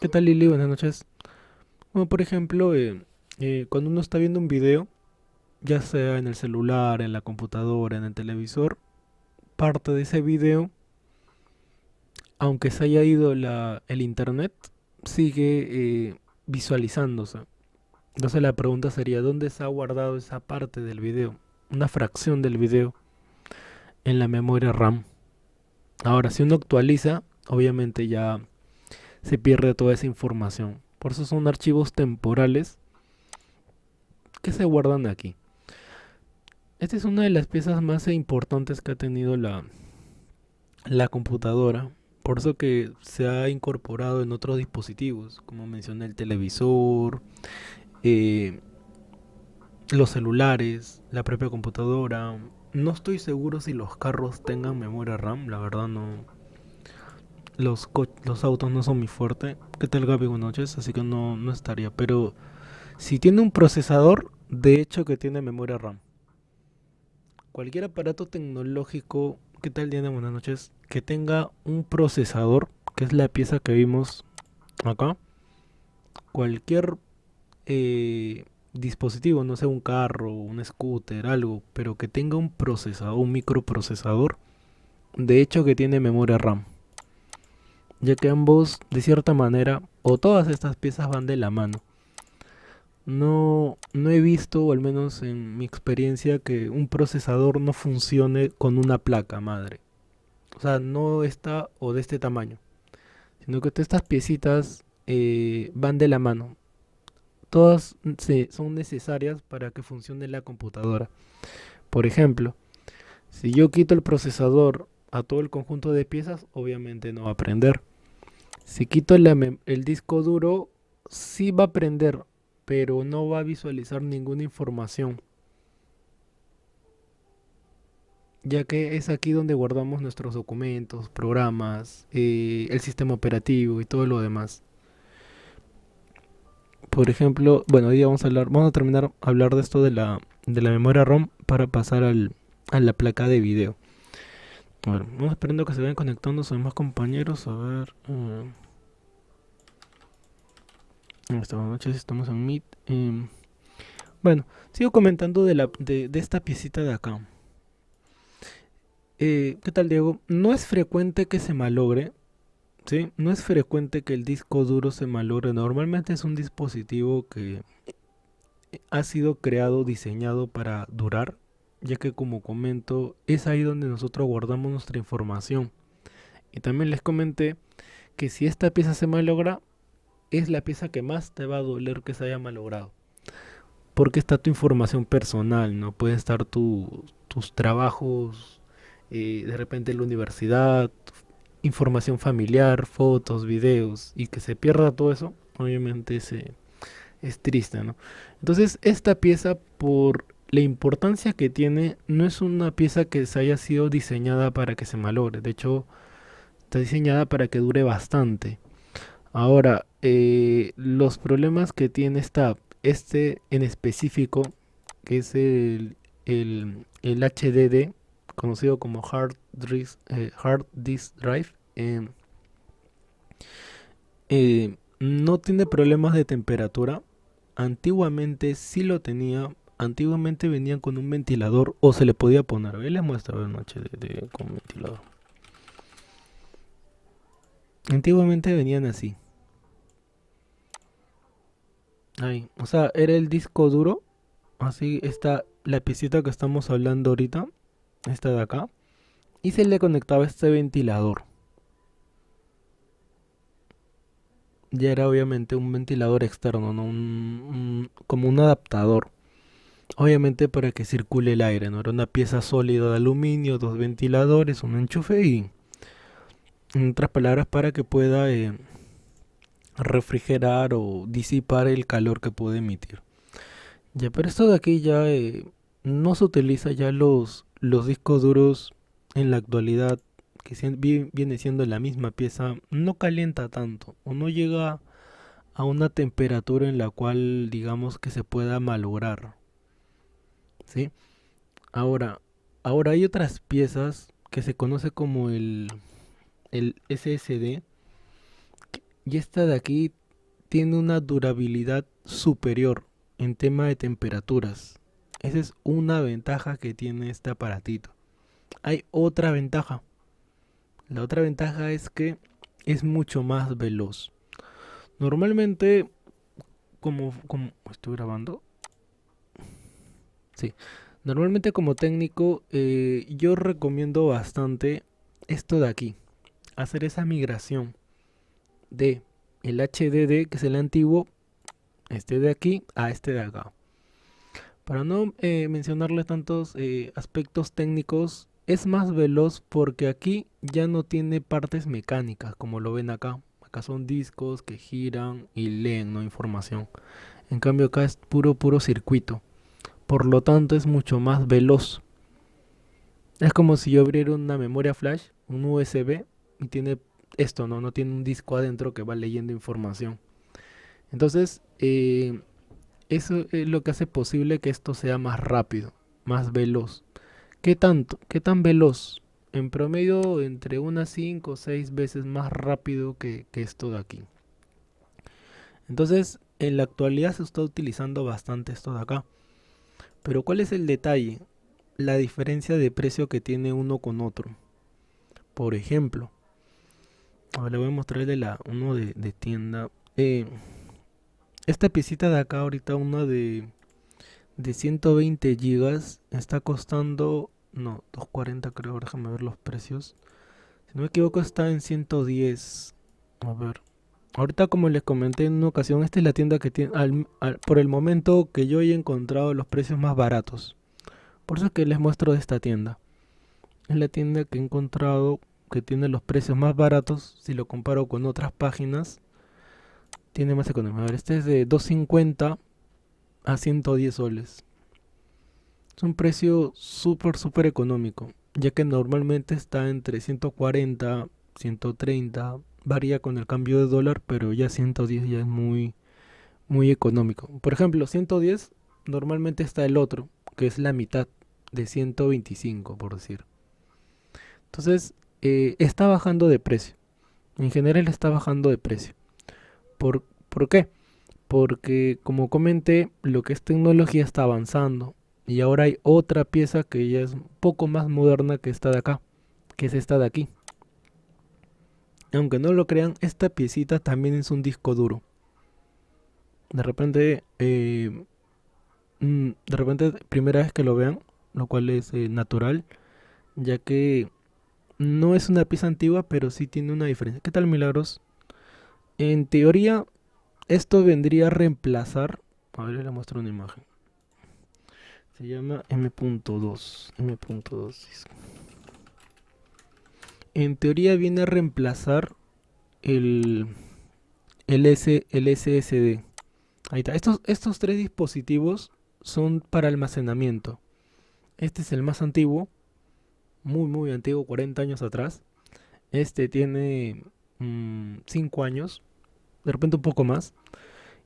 ¿Qué tal, Lili? Buenas noches. Bueno, por ejemplo, cuando uno está viendo un video, ya sea en el celular, en la computadora, en el televisor, parte de ese video, aunque se haya ido el internet, sigue visualizándose. Entonces la pregunta sería, ¿dónde se ha guardado esa parte del video? Una fracción del video en la memoria RAM. Ahora, si uno actualiza, obviamente ya se pierde toda esa información. Por eso son archivos temporales que se guardan aquí. Esta es una de las piezas más importantes que ha tenido la computadora. Por eso que se ha incorporado en otros dispositivos, como mencioné el televisor, eh, los celulares, la propia computadora. No estoy seguro si los carros tengan memoria RAM, la verdad no. Los autos no son mi fuerte. ¿Qué tal, Gaby? Buenas noches, así que no estaría. Pero si tiene un procesador, de hecho que tiene memoria RAM. Cualquier aparato tecnológico, ¿qué tal, Diana? Buenas noches, que tenga un procesador, que es la pieza que vimos acá. Cualquier dispositivo, no sé, un carro, un scooter, algo, pero que tenga un procesador, un microprocesador, de hecho que tiene memoria RAM, ya que ambos, de cierta manera, o todas estas piezas van de la mano. No he visto, o al menos en mi experiencia, que un procesador no funcione con una placa madre. O sea, no está o de este tamaño, sino que todas estas piecitas van de la mano. Todas son necesarias para que funcione la computadora. Por ejemplo, si yo quito el procesador a todo el conjunto de piezas, obviamente no va a prender. Si quito el disco duro, sí va a prender, pero no va a visualizar ninguna información, ya que es aquí donde guardamos nuestros documentos, programas, el sistema operativo y todo lo demás. Por ejemplo, bueno, hoy día vamos a terminar a hablar de esto de la memoria ROM para pasar a la placa de video. Bueno, vamos esperando que se vayan conectando sus demás compañeros. A ver. Esta noche estamos en Meet. Bueno, sigo comentando de esta piecita de acá. ¿Qué tal, Diego? No es frecuente que se malogre. ¿Sí? No es frecuente que el disco duro se malogre. Normalmente es un dispositivo que ha sido creado, diseñado para durar, ya que como comento, es ahí donde nosotros guardamos nuestra información. Y también les comenté que si esta pieza se malogra, es la pieza que más te va a doler que se haya malogrado. Porque está tu información personal, ¿no? Puede estar tus trabajos, de repente en la universidad, información familiar, fotos, videos, y que se pierda todo eso, obviamente es triste, ¿no? Entonces, esta pieza, por la importancia que tiene, no es una pieza que se haya sido diseñada para que se malogre. De hecho, está diseñada para que dure bastante. Ahora, los problemas que tiene este en específico, que es el HDD, conocido como Hard Disk Drive, no tiene problemas de temperatura. Antiguamente sí lo tenía. Antiguamente venían con un ventilador o se le podía poner. Ahí les muestro una noche con ventilador. Antiguamente venían así. Ahí. O sea, era el disco duro. Así está la piecita que estamos hablando ahorita. Esta de acá. Y se le conectaba este ventilador. Ya era obviamente un ventilador externo, ¿no? Como un adaptador. Obviamente para que circule el aire, ¿no? Era una pieza sólida de aluminio, dos ventiladores, un enchufe y, en otras palabras, para que pueda refrigerar o disipar el calor que puede emitir. Ya, pero esto de aquí ya no se utiliza ya los discos duros en la actualidad, que viene siendo la misma pieza, no calienta tanto o no llega a una temperatura en la cual digamos que se pueda malograr, ¿sí? Ahora, ahora hay otras piezas que se conoce como el SSD, Y esta de aquí tiene una durabilidad superior en tema de temperaturas. Esa es una ventaja que tiene este aparatito. Hay otra ventaja. La otra ventaja es que es mucho más veloz. Normalmente, como estoy grabando, sí. Normalmente como técnico, yo recomiendo bastante esto de aquí. Hacer esa migración de el HDD, que es el antiguo, este de aquí, a este de acá. Para no mencionarle tantos aspectos técnicos, es más veloz porque aquí ya no tiene partes mecánicas, como lo ven acá. Acá son discos que giran y leen, ¿no? Información. En cambio acá es puro circuito. Por lo tanto es mucho más veloz. Es como si yo abriera una memoria flash, un USB, y tiene esto, ¿no? No tiene un disco adentro que va leyendo información. Entonces, eso es lo que hace posible que esto sea más rápido, más veloz. ¿Qué tanto? ¿Qué tan veloz? En promedio entre unas 5 o 6 veces más rápido que esto de aquí. Entonces, en la actualidad se está utilizando bastante esto de acá. Pero ¿cuál es el detalle? La diferencia de precio que tiene uno con otro. Por ejemplo, ahora le voy a mostrarle uno de tienda. Esta piecita de acá ahorita, una de 120 gigas, está costando, no, 240 creo, déjame ver los precios. Si no me equivoco está en 110. A ver. Ahorita como les comenté en una ocasión, esta es la tienda que tiene, por el momento que yo he encontrado los precios más baratos. Por eso es que les muestro de esta tienda. Es la tienda que he encontrado que tiene los precios más baratos. Si lo comparo con otras páginas, tiene más economía. A ver, este es de 250 a 110 soles. Es un precio súper económico, ya que normalmente está entre 140, 130, varía con el cambio de dólar, pero ya 110 ya es muy económico. Por ejemplo, 110 normalmente está el otro, que es la mitad de 125, por decir. Entonces, está bajando de precio. En general está bajando de precio. ¿Por qué? Porque, como comenté, lo que es tecnología está avanzando. Y ahora hay otra pieza que ya es un poco más moderna que esta de acá, que es esta de aquí. Aunque no lo crean, esta piecita también es un disco duro. De repente, primera vez que lo vean, lo cual es natural, ya que no es una pieza antigua, pero sí tiene una diferencia. ¿Qué tal, Milagros? En teoría, esto vendría a reemplazar. A ver, le muestro una imagen. Se llama M.2. M.2. En teoría viene a reemplazar el, el SSD. Ahí está. Estos tres dispositivos son para almacenamiento. Este es el más antiguo, muy antiguo, 40 años atrás. Este tiene 5 años, de repente un poco más.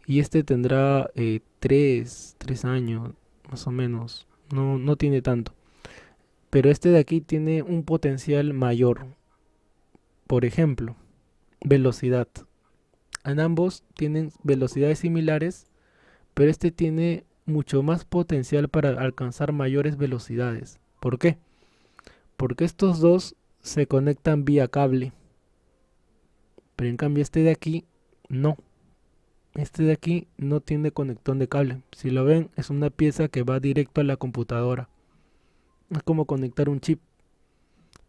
Y este tendrá 3 años, más o menos. No tiene tanto. Pero este de aquí tiene un potencial mayor. Por ejemplo, velocidad. En ambos tienen velocidades similares, pero este tiene mucho más potencial para alcanzar mayores velocidades. ¿Por qué? Porque estos dos se conectan vía cable, pero en cambio este de aquí no. Este de aquí no tiene conector de cable. Si lo ven, es una pieza que va directo a la computadora. Es como conectar un chip.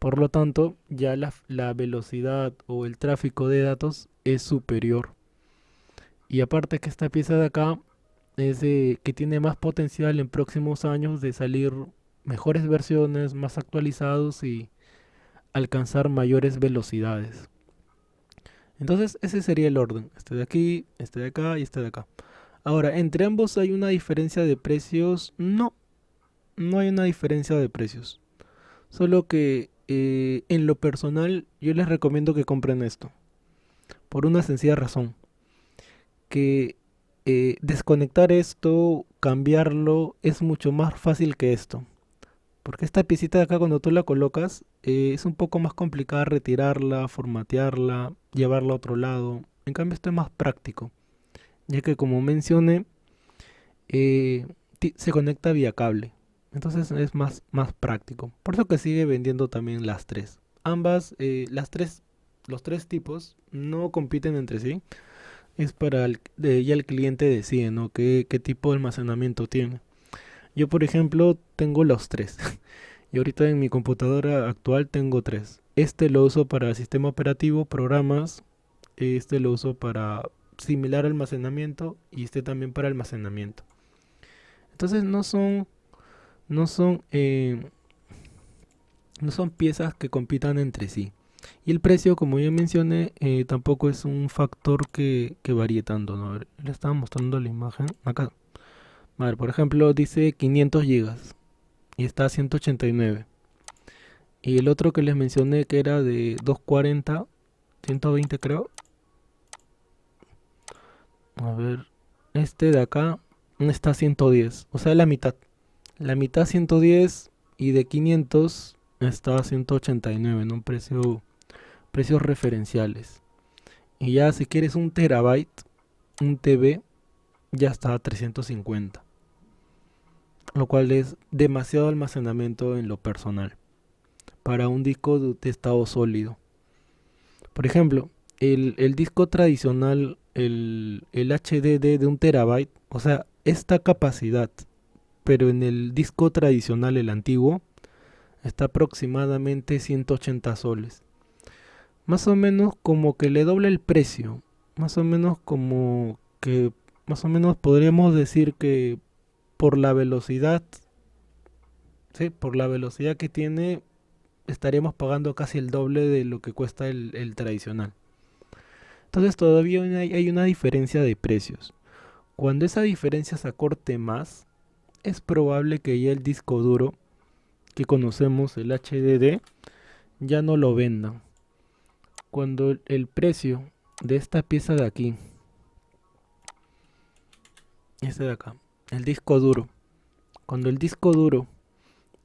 Por lo tanto, ya la velocidad o el tráfico de datos es superior. Y aparte que esta pieza de acá es que tiene más potencial en próximos años de salir mejores versiones, más actualizados y alcanzar mayores velocidades. Entonces ese sería el orden. Este de aquí, este de acá y este de acá. Ahora, ¿entre ambos hay una diferencia de precios? No, no hay una diferencia de precios. Solo que en lo personal yo les recomiendo que compren esto. Por una sencilla razón. Que desconectar esto, cambiarlo, es mucho más fácil que esto. Porque esta piecita de acá cuando tú la colocas es un poco más complicada retirarla, formatearla, llevarla a otro lado. En cambio esto es más práctico, ya que como mencioné, se conecta vía cable. Entonces es más práctico. Por eso que sigue vendiendo también las tres. Ambas, los tres tipos no compiten entre sí. Es para ya el cliente decide, ¿no? ¿Qué tipo de almacenamiento tiene? Yo, por ejemplo, tengo los tres. Y ahorita en mi computadora actual tengo tres. Este lo uso para sistema operativo, programas. Este lo uso para similar almacenamiento y este también para almacenamiento. Entonces no son, no son piezas que compitan entre sí. Y el precio, como ya mencioné, tampoco es un factor que varíe tanto, ¿no? A ver, le estaba mostrando la imagen acá. A ver, por ejemplo, dice 500 gigas y está a 189. Y el otro que les mencioné que era de 240, 120 creo. A ver, este de acá está a 110, o sea, la mitad. La mitad 110 y de 500 está a 189 en un precios referenciales. Y ya si quieres un terabyte, un TB, ya está a 350, lo cual es demasiado almacenamiento en lo personal para un disco de estado sólido. Por ejemplo, el disco tradicional, el HDD de un terabyte, o sea, esta capacidad, pero en el disco tradicional, el antiguo, está aproximadamente 180 soles. Más o menos como que le doble el precio. Más o menos como que, más o menos podríamos decir que por la velocidad, sí, por la velocidad que tiene, estaríamos pagando casi el doble de lo que cuesta el tradicional. Entonces todavía hay una diferencia de precios. Cuando esa diferencia se acorte más, es probable que ya el disco duro que conocemos, el HDD, ya no lo vendan. Cuando el precio de esta pieza de aquí, este de acá, el disco duro, cuando el disco duro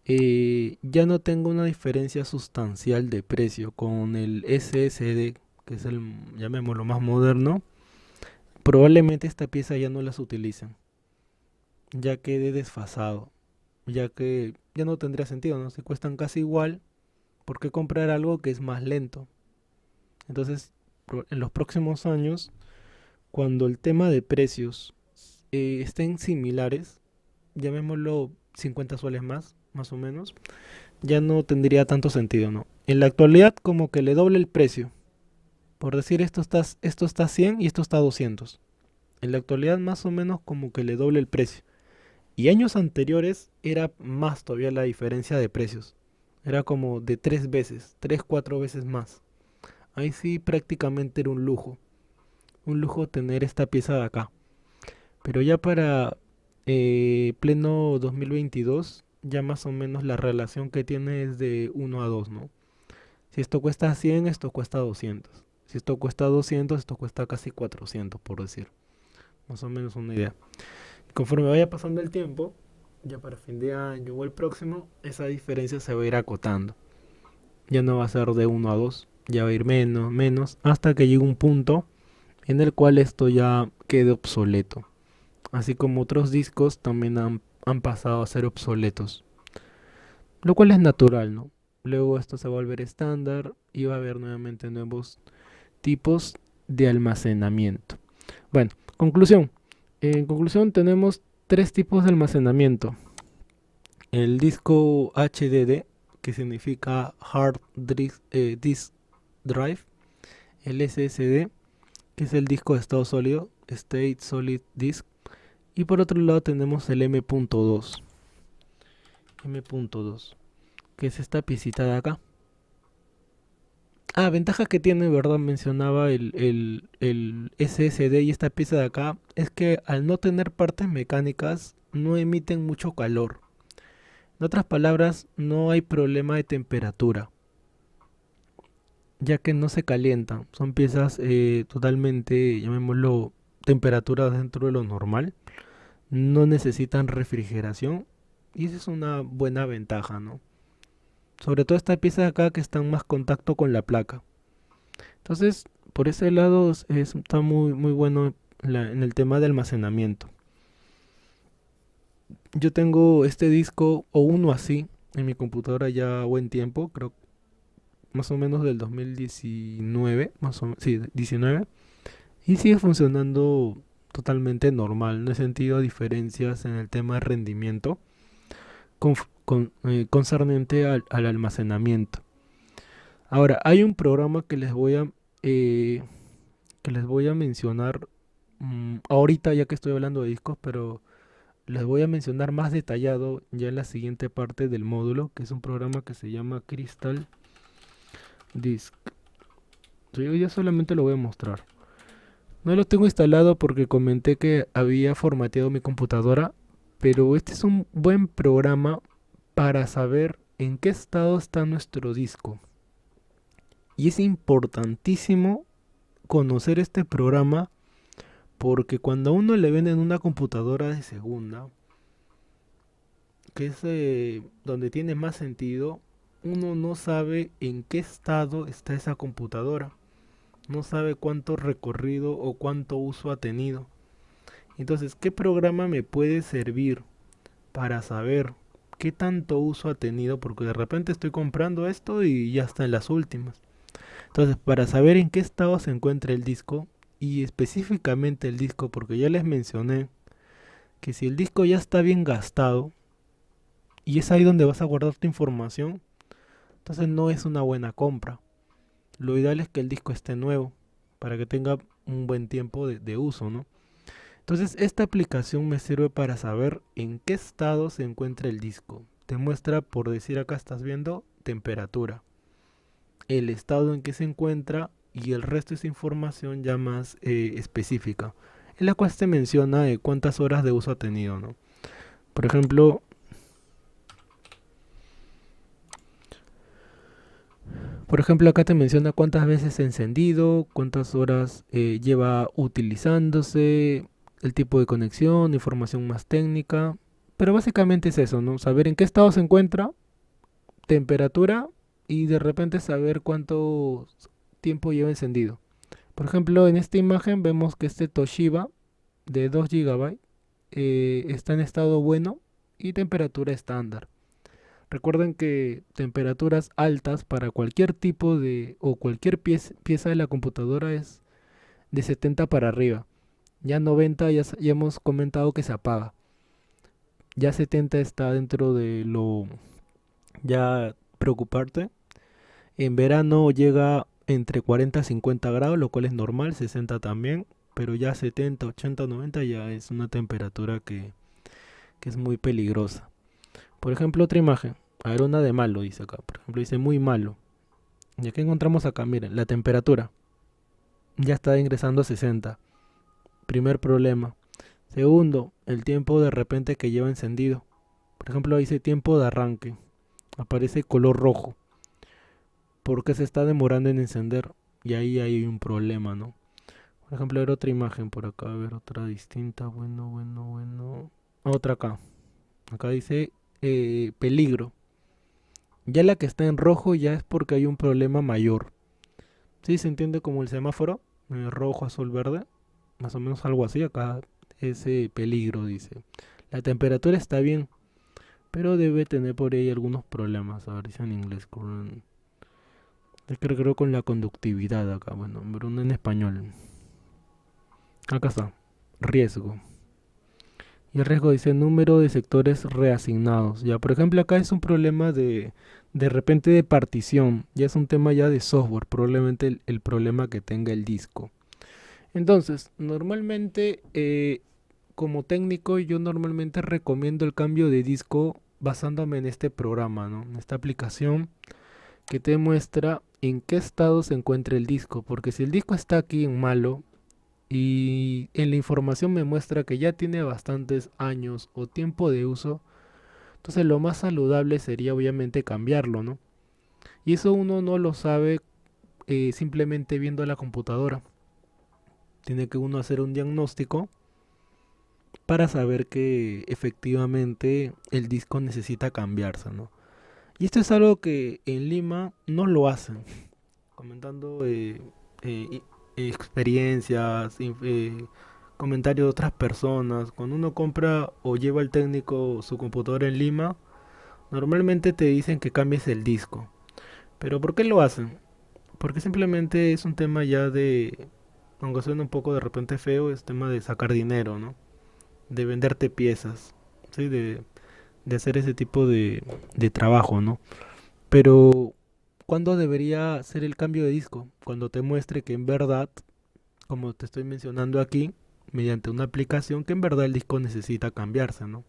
ya no tenga una diferencia sustancial de precio con el SSD, que es el, llamémoslo, más moderno, probablemente esta pieza ya no las utilicen, ya quede desfasado, ya que ya no tendría sentido, ¿no? Si cuestan casi igual, ¿por qué comprar algo que es más lento? Entonces, en los próximos años, cuando el tema de precios estén similares, llamémoslo 50 soles más o menos, ya no tendría tanto sentido, ¿no? En la actualidad como que le doble el precio. Por decir esto está a 100 y esto está a 200. En la actualidad más o menos como que le doble el precio. Y años anteriores era más todavía la diferencia de precios. Era como de 3 veces, 3, 4 veces más. Ahí sí prácticamente era un lujo. Un lujo tener esta pieza de acá. Pero ya para pleno 2022, ya más o menos la relación que tiene es de 1 a 2, ¿no? Si esto cuesta 100, esto cuesta 200. Si esto cuesta 200, esto cuesta casi 400, por decir. Más o menos una idea. Conforme vaya pasando el tiempo, ya para fin de año o el próximo, esa diferencia se va a ir acotando. Ya no va a ser de 1 a 2, ya va a ir menos, menos, hasta que llegue un punto en el cual esto ya quede obsoleto. Así como otros discos también han pasado a ser obsoletos. Lo cual es natural, ¿no? Luego esto se va a volver estándar y va a haber nuevamente nuevos tipos de almacenamiento. Bueno, conclusión. En conclusión tenemos tres tipos de almacenamiento. El disco HDD, que significa Disk Drive. El SSD, que es el disco de estado sólido, State Solid Disk. Y por otro lado tenemos el M.2. M.2, que es esta piecita de acá. Ah, ventaja que tiene, ¿verdad? Mencionaba el SSD y esta pieza de acá, es que al no tener partes mecánicas, no emiten mucho calor. En otras palabras, no hay problema de temperatura, ya que no se calientan. Son piezas totalmente, llamémoslo, temperatura dentro de lo normal. No necesitan refrigeración y esa es una buena ventaja, ¿no? Sobre todo esta pieza de acá que está en más contacto con la placa. Entonces, por ese lado está muy bueno en el tema de almacenamiento. Yo tengo este disco o uno así en mi computadora ya buen tiempo, creo más o menos del 2019, más o menos, sí, 19, y sigue funcionando totalmente normal. No he sentido diferencias en el tema de rendimiento concerniente al almacenamiento. Ahora, hay un programa eh, que les voy a mencionar ahorita ya que estoy hablando de discos, pero les voy a mencionar más detallado ya en la siguiente parte del módulo, que es un programa que se llama Crystal Disk. Yo ya solamente lo voy a mostrar. No lo tengo instalado porque comenté que había formateado mi computadora, pero este es un buen programa para saber en qué estado está nuestro disco. Y es importantísimo conocer este programa porque cuando a uno le venden una computadora de segunda, que es donde tiene más sentido, uno no sabe en qué estado está esa computadora. No sabe cuánto recorrido o cuánto uso ha tenido. Entonces, ¿qué programa me puede servir para saber qué tanto uso ha tenido? Porque de repente estoy comprando esto y ya está en las últimas. Entonces, para saber en qué estado se encuentra el disco, y específicamente el disco, porque ya les mencioné que si el disco ya está bien gastado, y es ahí donde vas a guardar tu información, entonces no es una buena compra. Lo ideal es que el disco esté nuevo, para que tenga un buen tiempo de uso, ¿no? Entonces esta aplicación me sirve para saber en qué estado se encuentra el disco. Te muestra, por decir acá estás viendo, temperatura, el estado en que se encuentra y el resto es información ya más específica, en la cual se menciona cuántas horas de uso ha tenido, ¿no? Por ejemplo, acá te menciona cuántas veces ha encendido, cuántas horas lleva utilizándose, el tipo de conexión, información más técnica. Pero básicamente es eso, ¿no? Saber en qué estado se encuentra, temperatura y de repente saber cuánto tiempo lleva encendido. Por ejemplo, en esta imagen vemos que este Toshiba de 2 GB está en estado bueno y temperatura estándar. Recuerden que temperaturas altas para cualquier tipo de o cualquier pieza de la computadora es de 70 para arriba. Ya 90 ya hemos comentado que se apaga. Ya 70 está dentro de lo ya preocuparte. En verano llega entre 40 y 50 grados, lo cual es normal, 60 también, pero ya 70, 80, 90 ya es una temperatura que es muy peligrosa. Por ejemplo, otra imagen. A ver, una de malo dice acá. Por ejemplo, dice muy malo. ¿Y qué encontramos acá? Miren, la temperatura. Ya está ingresando a 60. Primer problema. Segundo, el tiempo de repente que lleva encendido. Por ejemplo, dice tiempo de arranque. Aparece color rojo. Porque se está demorando en encender. Y ahí hay un problema, ¿no? Por ejemplo, a ver otra imagen por acá. A ver otra distinta. Bueno. Otra acá. Acá dice peligro. Ya la que está en rojo ya es porque hay un problema mayor. ¿Sí se entiende como el semáforo? Rojo, azul, verde. Más o menos algo así. Acá ese peligro dice. La temperatura está bien, pero debe tener por ahí algunos problemas. A ver, dice en inglés. Creo con la conductividad acá. Bueno, pero no en español. Acá está. Riesgo. Y el riesgo dice número de sectores reasignados. Ya, por ejemplo, acá es un problema de repente de partición. Ya es un tema ya de software. Probablemente el problema que tenga el disco. Entonces, normalmente, como técnico, yo normalmente recomiendo el cambio de disco basándome en este programa, ¿no? En esta aplicación que te muestra en qué estado se encuentra el disco. Porque si el disco está aquí en malo y en la información me muestra que ya tiene bastantes años o tiempo de uso, entonces lo más saludable sería obviamente cambiarlo, ¿no? Y eso uno no lo sabe simplemente viendo la computadora. Tiene que uno hacer un diagnóstico para saber que efectivamente el disco necesita cambiarse, ¿no? Y esto es algo que en Lima no lo hacen. Comentando experiencias, comentarios de otras personas. Cuando uno compra o lleva al técnico su computadora en Lima, normalmente te dicen que cambies el disco. Pero ¿por qué lo hacen? Porque simplemente es un tema ya de, aunque suena un poco de repente feo, es tema de sacar dinero, ¿no? De venderte piezas, ¿sí? De hacer ese tipo de trabajo, ¿no? Pero, ¿cuándo debería ser el cambio de disco? Cuando te muestre que en verdad, como te estoy mencionando aquí, mediante una aplicación, que en verdad el disco necesita cambiarse, ¿no?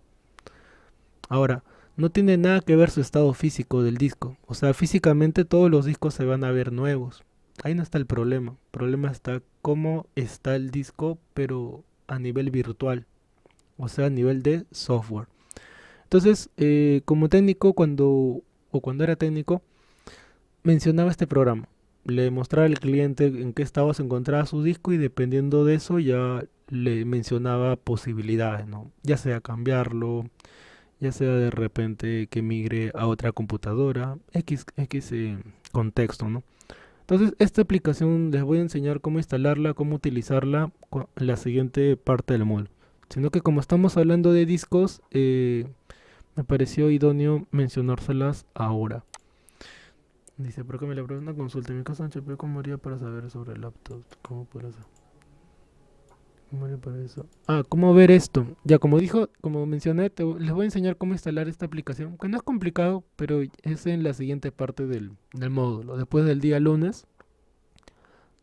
Ahora, no tiene nada que ver su estado físico del disco. O sea, físicamente todos los discos se van a ver nuevos. Ahí no está el problema. El problema está cómo está el disco, pero a nivel virtual. O sea, a nivel de software. Entonces, como técnico, cuando era técnico, mencionaba este programa. Le mostraba al cliente en qué estado se encontraba su disco y dependiendo de eso ya le mencionaba posibilidades, ¿no? Ya sea cambiarlo, ya sea de repente que migre a otra computadora, X contexto, ¿no? Entonces, esta aplicación les voy a enseñar cómo instalarla, cómo utilizarla en la siguiente parte del módulo. Sino que como estamos hablando de discos, me pareció idóneo mencionárselas ahora. Dice, ¿por qué me le pregunto una consulta? En mi caso, HP, ¿cómo haría para saber sobre el laptop? ¿Cómo puedo hacer? ¿Cómo haría para eso? Ah, ¿cómo ver esto? Ya, como dijo, como mencioné, les voy a enseñar cómo instalar esta aplicación, que no es complicado, pero es en la siguiente parte del módulo. Después del día lunes,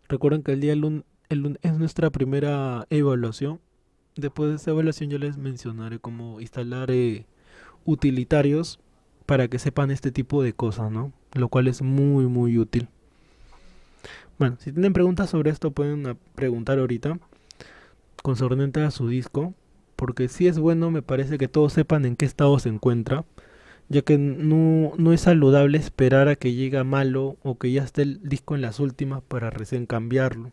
recuerden que el día lunes es nuestra primera evaluación. Después de esa evaluación yo les mencionaré cómo instalar utilitarios para que sepan este tipo de cosas, ¿no? Lo cual es muy, muy útil. Bueno, si tienen preguntas sobre esto pueden preguntar ahorita concerniente a su disco, porque si es bueno me parece que todos sepan en qué estado se encuentra, ya que no es saludable esperar a que llegue malo o que ya esté el disco en las últimas para recién cambiarlo.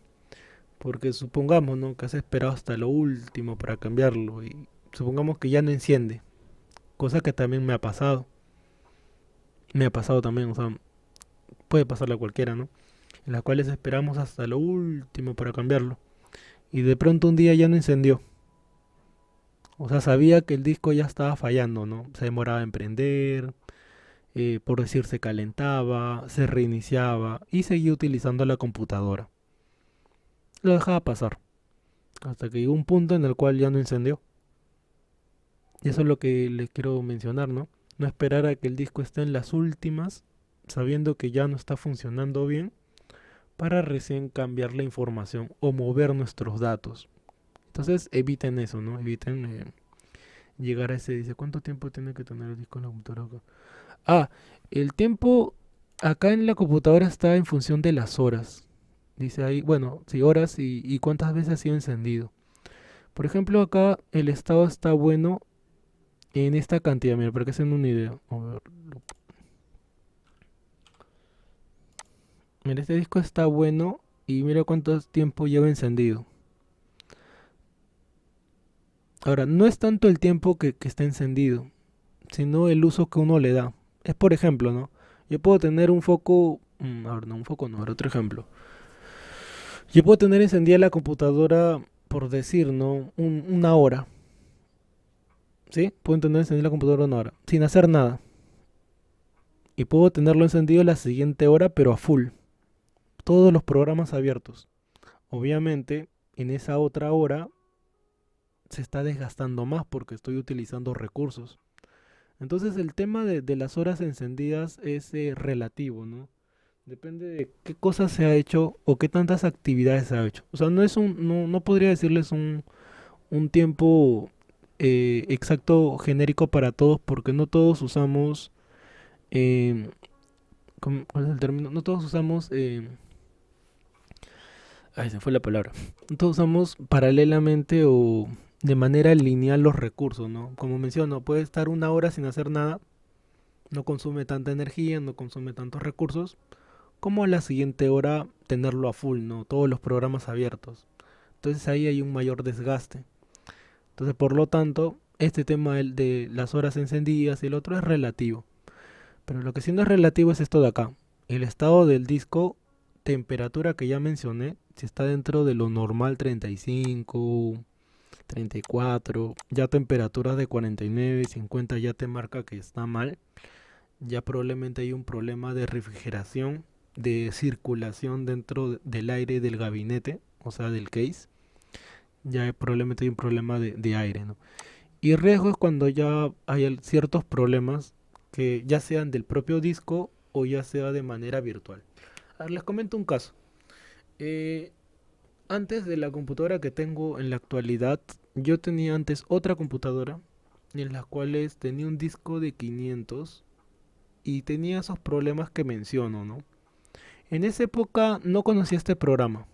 Porque supongamos, ¿no? Que has esperado hasta lo último para cambiarlo y supongamos que ya no enciende, cosa que también me ha pasado. Me ha pasado también, o sea, puede pasarle a cualquiera, ¿no? En las cuales esperamos hasta lo último para cambiarlo. Y de pronto un día ya no encendió. O sea, sabía que el disco ya estaba fallando, ¿no? Se demoraba en prender, por decir se calentaba, se reiniciaba y seguía utilizando la computadora. Lo dejaba pasar, hasta que llegó un punto en el cual ya no encendió. Y eso es lo que les quiero mencionar, ¿no? No esperar a que el disco esté en las últimas, sabiendo que ya no está funcionando bien, para recién cambiar la información o mover nuestros datos. Entonces eviten eso, ¿no? Eviten llegar a ese, dice, ¿cuánto tiempo tiene que tener el disco en la computadora acá? Ah, el tiempo acá en la computadora está en función de las horas. Dice ahí, bueno, sí, horas y cuántas veces ha sido encendido. Por ejemplo, acá el estado está bueno en esta cantidad, mira, para que se den una idea. A ver, mira, este disco está bueno y mira cuánto tiempo lleva encendido. Ahora, no es tanto el tiempo que está encendido, sino el uso que uno le da. Es por ejemplo, ¿no? Yo puedo tener un foco, ahora no, un foco no, ahora otro ejemplo. Yo puedo tener encendida la computadora, por decir, ¿no? Una hora, ¿sí? Puedo tener encendida la computadora una hora, sin hacer nada. Y puedo tenerlo encendido la siguiente hora, pero a full. Todos los programas abiertos. Obviamente, en esa otra hora se está desgastando más porque estoy utilizando recursos. Entonces el tema de las horas encendidas es relativo, ¿no? Depende de qué cosas se ha hecho o qué tantas actividades se ha hecho. O sea, no podría decirles un tiempo exacto genérico para todos porque no todos usamos, eh, ¿cuál es el término? No todos usamos, ay, se fue la palabra. No todos usamos paralelamente o de manera lineal los recursos, ¿no? Como menciono, puede estar una hora sin hacer nada, no consume tanta energía, no consume tantos recursos, como a la siguiente hora tenerlo a full, ¿no? Todos los programas abiertos. Entonces ahí hay un mayor desgaste. Entonces, por lo tanto, este tema de las horas encendidas y el otro es relativo. Pero lo que sí no es relativo es esto de acá. El estado del disco, temperatura que ya mencioné, Si está dentro de lo normal 35, 34, ya temperaturas de 49, 50 ya te marca que está mal. Ya probablemente hay un problema de refrigeración, de circulación dentro del aire del gabinete, o sea, del case. Probablemente hay un problema de aire, ¿no? Y riesgo es cuando ya hay ciertos problemas que ya sean del propio disco o ya sea de manera virtual. A ver, les comento un caso. Eh, Antes de la computadora que tengo en la actualidad, yo tenía antes otra computadora en las cuales tenía un disco de 500 y tenía esos problemas que menciono, ¿no? En esa época no conocía este programa.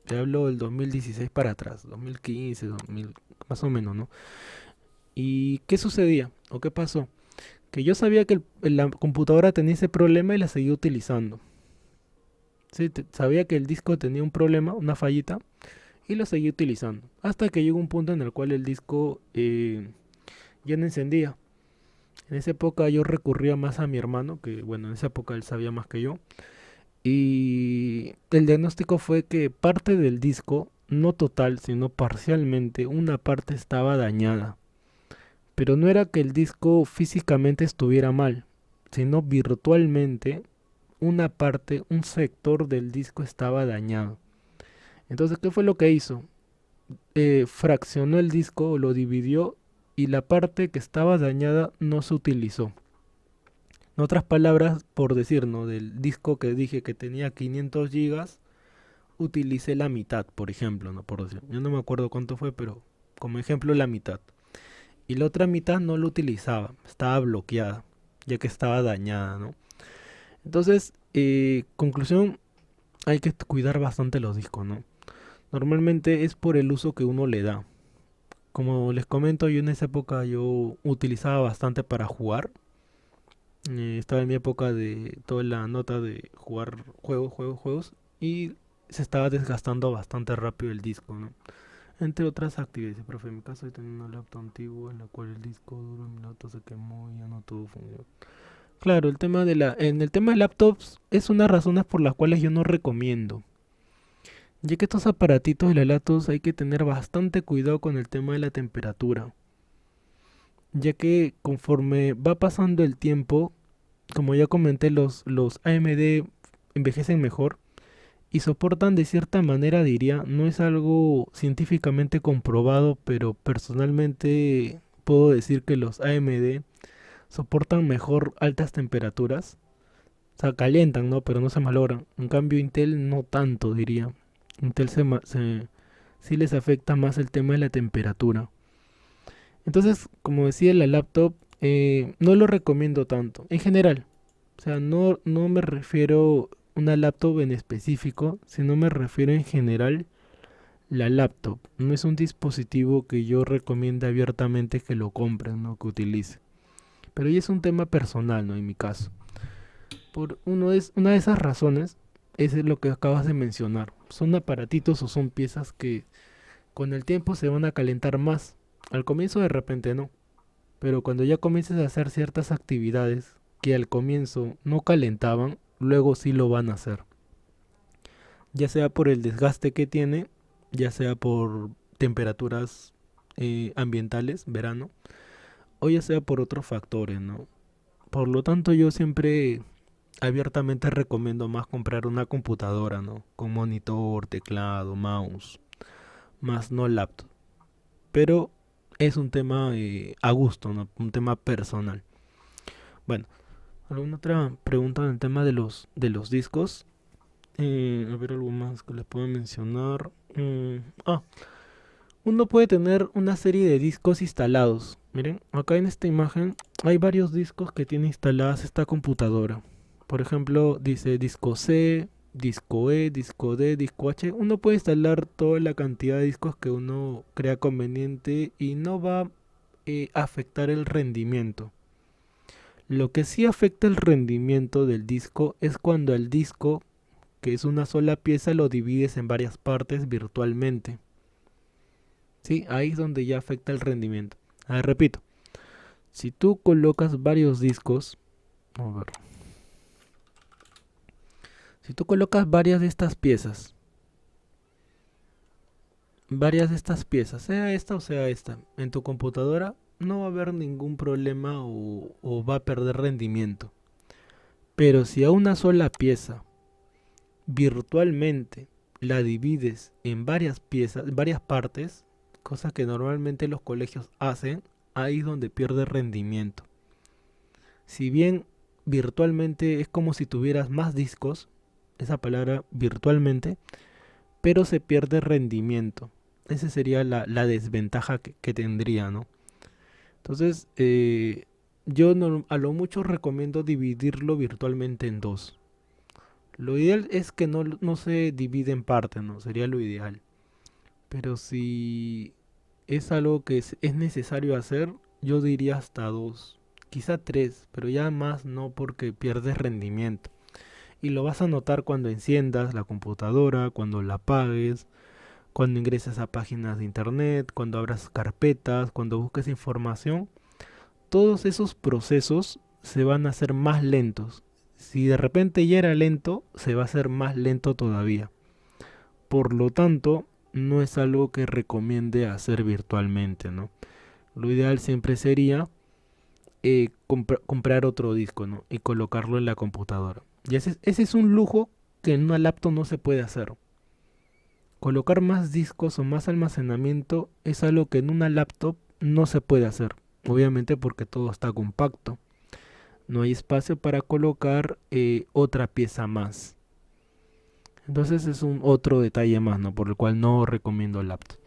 Te hablo del 2016 para atrás, 2015, 2000, más o menos, ¿no? ¿Y qué sucedía? ¿O qué pasó? Que yo sabía que la computadora tenía ese problema y la seguía utilizando. Sí, sabía que el disco tenía un problema, una fallita, y lo seguía utilizando. Hasta que llegó un punto en el cual el disco ya no encendía. En esa época yo recurría más a mi hermano, que bueno, en esa época él sabía más que yo. Y el diagnóstico fue que parte del disco, no total, sino parcialmente, una parte estaba dañada. Pero no era que el disco físicamente estuviera mal, sino virtualmente una parte, un sector del disco estaba dañado. Entonces, ¿qué fue lo que hizo? Fraccionó el disco, lo dividió y la parte que estaba dañada no se utilizó. En otras palabras, por decir, ¿no? Del disco que dije que tenía 500 gigas, utilicé la mitad, por ejemplo, ¿no? Por decir. Yo no me acuerdo cuánto fue, pero como ejemplo la mitad. Y la otra mitad no lo utilizaba, estaba bloqueada, ya que estaba dañada, ¿no? Entonces, conclusión, hay que cuidar bastante los discos, ¿no? Normalmente es por el uso que uno le da. Como les comento, yo en esa época yo utilizaba bastante para jugar. Estaba en mi época de toda la nota de jugar juegos. Y se estaba desgastando bastante rápido el disco, ¿no? Entre otras actividades, profe, en mi caso yo tenía una laptop antigua en la cual el disco duro en mi laptop se quemó y ya no tuvo función. Claro, en el tema de laptops es una de las razones por las cuales yo no recomiendo. Ya que estos aparatitos de la laptops hay que tener bastante cuidado con el tema de la temperatura. Ya que conforme va pasando el tiempo, como ya comenté, los AMD envejecen mejor y soportan de cierta manera, diría, no es algo científicamente comprobado, pero personalmente puedo decir que los AMD soportan mejor altas temperaturas. O sea, calientan, ¿no? Pero no se malogran. En cambio, Intel no tanto, diría. Intel sí les afecta más el tema de la temperatura. Entonces, como decía, la laptop no lo recomiendo tanto. En general. O sea, no me refiero a una laptop en específico, sino me refiero en general la laptop. No es un dispositivo que yo recomiende abiertamente que lo compren, ¿no? Que utilice. Pero ya es un tema personal, ¿no? En mi caso. Una de esas razones es lo que acabas de mencionar. Son aparatitos o son piezas que con el tiempo se van a calentar más. Al comienzo de repente no. Pero cuando ya comiences a hacer ciertas actividades que al comienzo no calentaban, luego sí lo van a hacer. Ya sea por el desgaste que tiene, ya sea por temperaturas ambientales, verano, o ya sea por otros factores, ¿no? Por lo tanto, yo siempre abiertamente recomiendo más comprar una computadora, ¿no? Con monitor, teclado, mouse, más no laptop. Pero es un tema a gusto, ¿no? Un tema personal. Bueno, ¿alguna otra pregunta en el tema de los discos? A ver, algo más que les puedo mencionar. Uno puede tener una serie de discos instalados. Miren, acá en esta imagen hay varios discos que tiene instaladas esta computadora. Por ejemplo, dice disco C, disco E, disco D, disco H. Uno puede instalar toda la cantidad de discos que uno crea conveniente y no va a afectar el rendimiento. Lo que sí afecta el rendimiento del disco es cuando el disco, que es una sola pieza, lo divides en varias partes virtualmente. Sí, ahí es donde ya afecta el rendimiento. A ver, repito. Si tú colocas varios discos, a ver, si tú colocas varias de estas piezas, varias de estas piezas, sea esta o sea esta, en tu computadora no va a haber ningún problema o va a perder rendimiento. Pero si a una sola pieza virtualmente la divides en varias piezas, varias partes, cosa que normalmente los colegios hacen, ahí es donde pierde rendimiento. Si bien virtualmente es como si tuvieras más discos, esa palabra virtualmente, pero se pierde rendimiento. Esa sería la desventaja que tendría, ¿no? Entonces, yo a lo mucho recomiendo dividirlo virtualmente en dos. Lo ideal es que no se divide en parte, ¿no? Sería lo ideal. Pero si es algo que es necesario hacer, yo diría hasta dos, quizá tres, pero ya más no porque pierdes rendimiento. Y lo vas a notar cuando enciendas la computadora, cuando la apagues, cuando ingresas a páginas de internet, cuando abras carpetas, cuando busques información. Todos esos procesos se van a hacer más lentos. Si de repente ya era lento, se va a hacer más lento todavía. Por lo tanto, no es algo que recomiende hacer virtualmente, ¿no? Lo ideal siempre sería comprar otro disco, ¿no? Y colocarlo en la computadora. Y ese es un lujo que en una laptop no se puede hacer. Colocar más discos o más almacenamiento es algo que en una laptop no se puede hacer. Obviamente porque todo está compacto. No hay espacio para colocar otra pieza más. Entonces es un otro detalle más, ¿no? Por el cual no recomiendo laptop.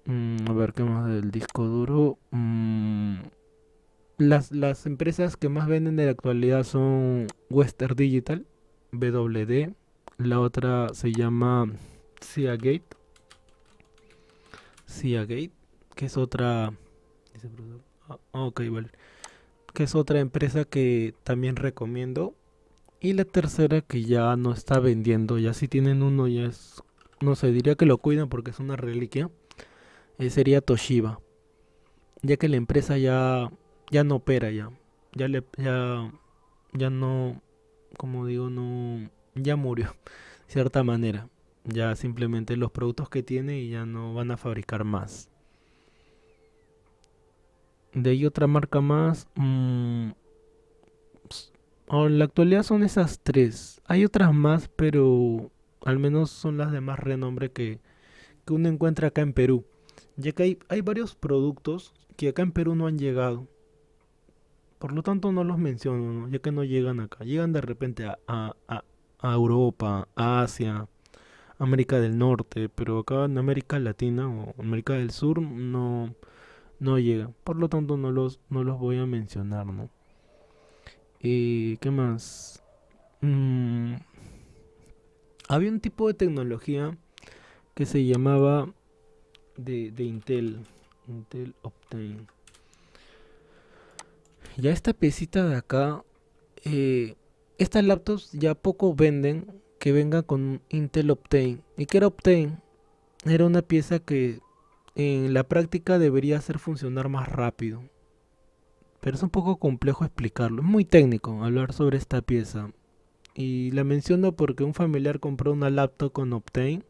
A ver, ¿qué más del disco duro? Las empresas que más venden en la actualidad son Western Digital, WD. La otra se llama Seagate. Seagate, que es otra... ok, vale. Que es otra empresa que también recomiendo. Y la tercera que ya no está vendiendo, ya si tienen uno ya es... No sé, diría que lo cuidan porque es una reliquia. Sería Toshiba, ya que la empresa ya no opera ya. Ya no, como digo, no, ya murió, de cierta manera. Ya simplemente los productos que tiene y ya no van a fabricar más. De ahí otra marca más. En la actualidad son esas tres. Hay otras más, pero al menos son las de más renombre que uno encuentra acá en Perú. Ya que hay varios productos que acá en Perú no han llegado. Por lo tanto no los menciono, ¿no? Ya que no llegan acá. Llegan de repente a Europa, a Asia, América del Norte, pero acá en América Latina o América del Sur no llegan. Por lo tanto no los voy a mencionar, ¿no? ¿Y qué más? Mm, había un tipo de tecnología que se llamaba de Intel Optane. Ya esta piecita de acá, eh, estas laptops ya poco venden que venga con Intel Optane. ¿Y qué era Optane? Era una pieza que en la práctica debería hacer funcionar más rápido. Pero es un poco complejo explicarlo. Es muy técnico hablar sobre esta pieza. Y la menciono porque un familiar compró una laptop con Optane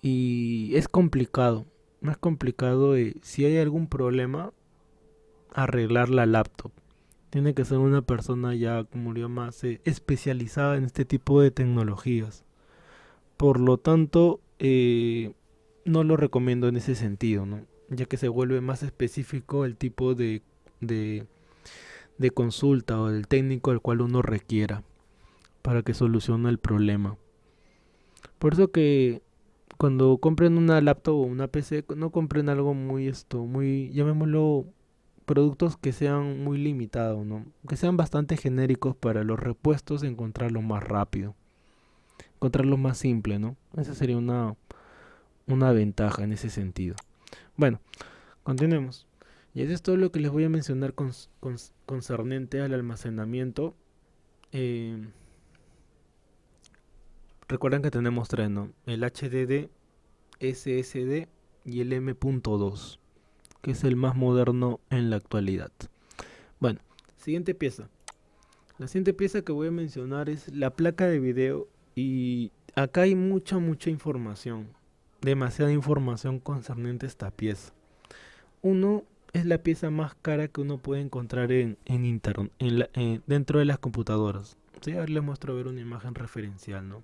y es complicado. Más complicado si hay algún problema arreglar la laptop. Tiene que ser una persona ya, como digo, más especializada en este tipo de tecnologías. Por lo tanto, no lo recomiendo en ese sentido, ¿no? Ya que se vuelve más específico el tipo de, de consulta o del técnico al cual uno requiera para que solucione el problema. Por eso que cuando compren una laptop o una PC, no compren algo muy, llamémoslo, productos que sean muy limitados, ¿no? Que sean bastante genéricos para los repuestos, encontrarlo más rápido, encontrarlo más simple, ¿no? Esa sería una ventaja en ese sentido. Bueno, continuemos. Y eso es todo lo que les voy a mencionar concernente al almacenamiento. Eh, Recuerden que tenemos tres, ¿no? El HDD, SSD y el M.2, que es el más moderno en la actualidad. Bueno, siguiente pieza. La siguiente pieza que voy a mencionar es la placa de video y acá hay mucha información. demasiada información concerniente a esta pieza. Uno, es la pieza más cara que uno puede encontrar en internet, dentro de las computadoras. Sí, a ver, les muestro a ver una imagen referencial, ¿no?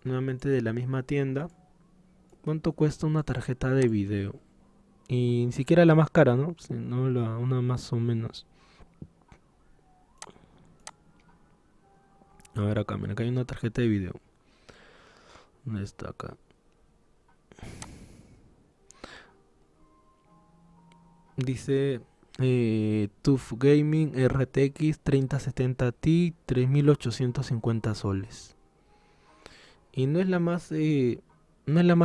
Nuevamente de la misma tienda. ¿Cuánto cuesta una tarjeta de video? Y ni siquiera la más cara, ¿no? Sino una más o menos. A ver acá, mira, acá hay una tarjeta de video. ¿Dónde está acá? Dice TUF Gaming RTX 3070 Ti 3850 soles. Y no es la más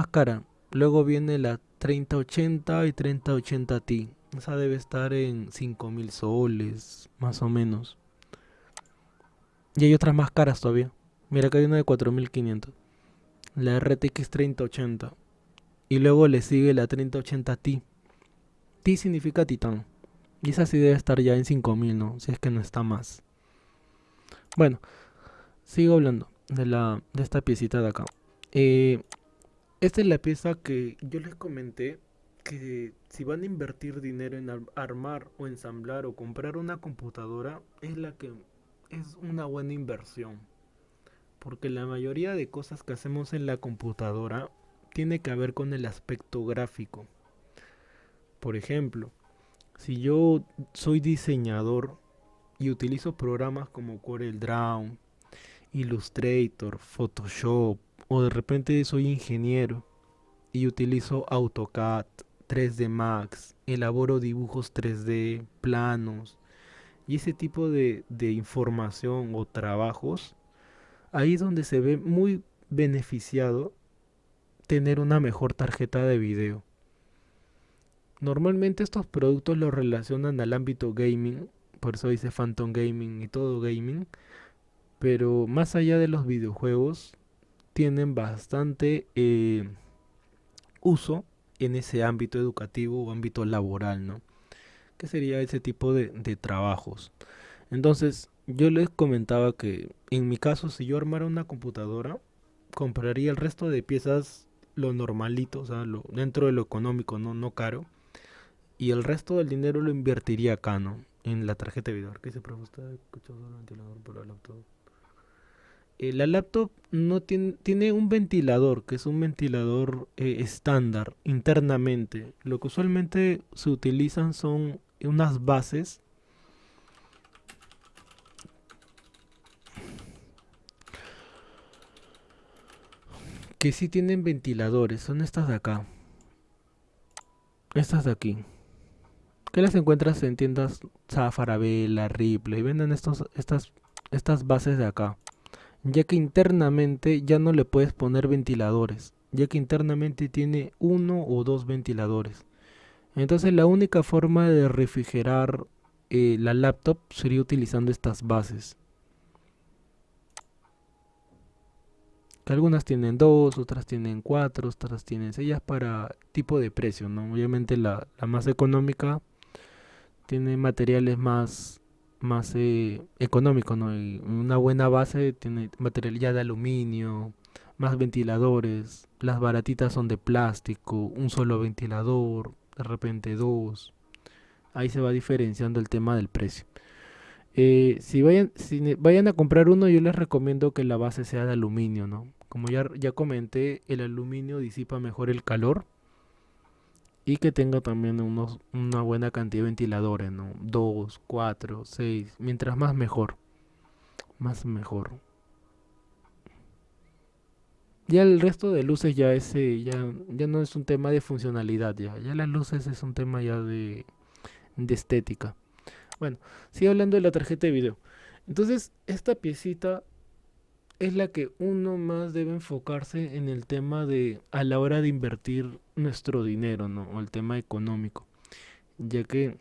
cara. Luego viene la 3080 y 3080 Ti. Esa debe estar en 5000 soles, más o menos. Y hay otras más caras todavía. Mira que hay una de 4500. La RTX 3080. Y luego le sigue la 3080 Ti. Ti significa titán. Y esa sí debe estar ya en 5000, ¿no? Si es que no está más. Bueno, sigo hablando de esta piecita de acá. Eh, Esta es la pieza que yo les comenté que si van a invertir dinero en armar o ensamblar o comprar una computadora, es la que es una buena inversión. Porque la mayoría de cosas que hacemos en la computadora tiene que ver con el aspecto gráfico. Por ejemplo, si yo soy diseñador y utilizo programas como CorelDRAW, Illustrator, Photoshop, o de repente soy ingeniero y utilizo AutoCAD, 3D Max, elaboro dibujos 3D, planos y ese tipo de información o trabajos, ahí es donde se ve muy beneficiado tener una mejor tarjeta de video. Normalmente estos productos los relacionan al ámbito gaming, por eso dice Phantom Gaming y todo gaming, pero más allá de los videojuegos, tienen bastante uso en ese ámbito educativo o ámbito laboral, ¿no? Que sería ese tipo de trabajos. Entonces, yo les comentaba que en mi caso, si yo armara una computadora, compraría el resto de piezas lo normalito, o sea, dentro de lo económico, no caro, y el resto del dinero lo invertiría acá, ¿no? En la tarjeta de video. ¿Qué se profe? ¿Está escuchando el ventilador por la laptop? La laptop no tiene un ventilador, que es un ventilador estándar internamente. Lo que usualmente se utilizan son unas bases que sí tienen ventiladores. Son estas de acá. Estas de aquí. Que las encuentras en tiendas Farabella, Ripley. Venden estas bases de acá. Ya que internamente ya no le puedes poner ventiladores. Ya que internamente tiene uno o dos ventiladores. Entonces la única forma de refrigerar la laptop sería utilizando estas bases. Que algunas tienen dos, otras tienen cuatro, otras tienen seis, ya para tipo de precio, ¿no? Obviamente la más económica tiene materiales más económicos, ¿no? Y una buena base tiene material ya de aluminio, más ventiladores. Las baratitas son de plástico, un solo ventilador, de repente dos. Ahí se va diferenciando el tema del precio. Si vayan a comprar uno, yo les recomiendo que la base sea de aluminio, ¿no? Como ya comenté, el aluminio disipa mejor el calor y que tenga también una buena cantidad de ventiladores, ¿no? Dos, cuatro, seis, mientras más mejor, más mejor. Ya el resto de luces ya no es un tema de funcionalidad, ya las luces es un tema ya de estética. Bueno, sigo hablando de la tarjeta de video. Entonces, esta piecita es la que uno más debe enfocarse en el tema de a la hora de invertir nuestro dinero, ¿no? O el tema económico, ya que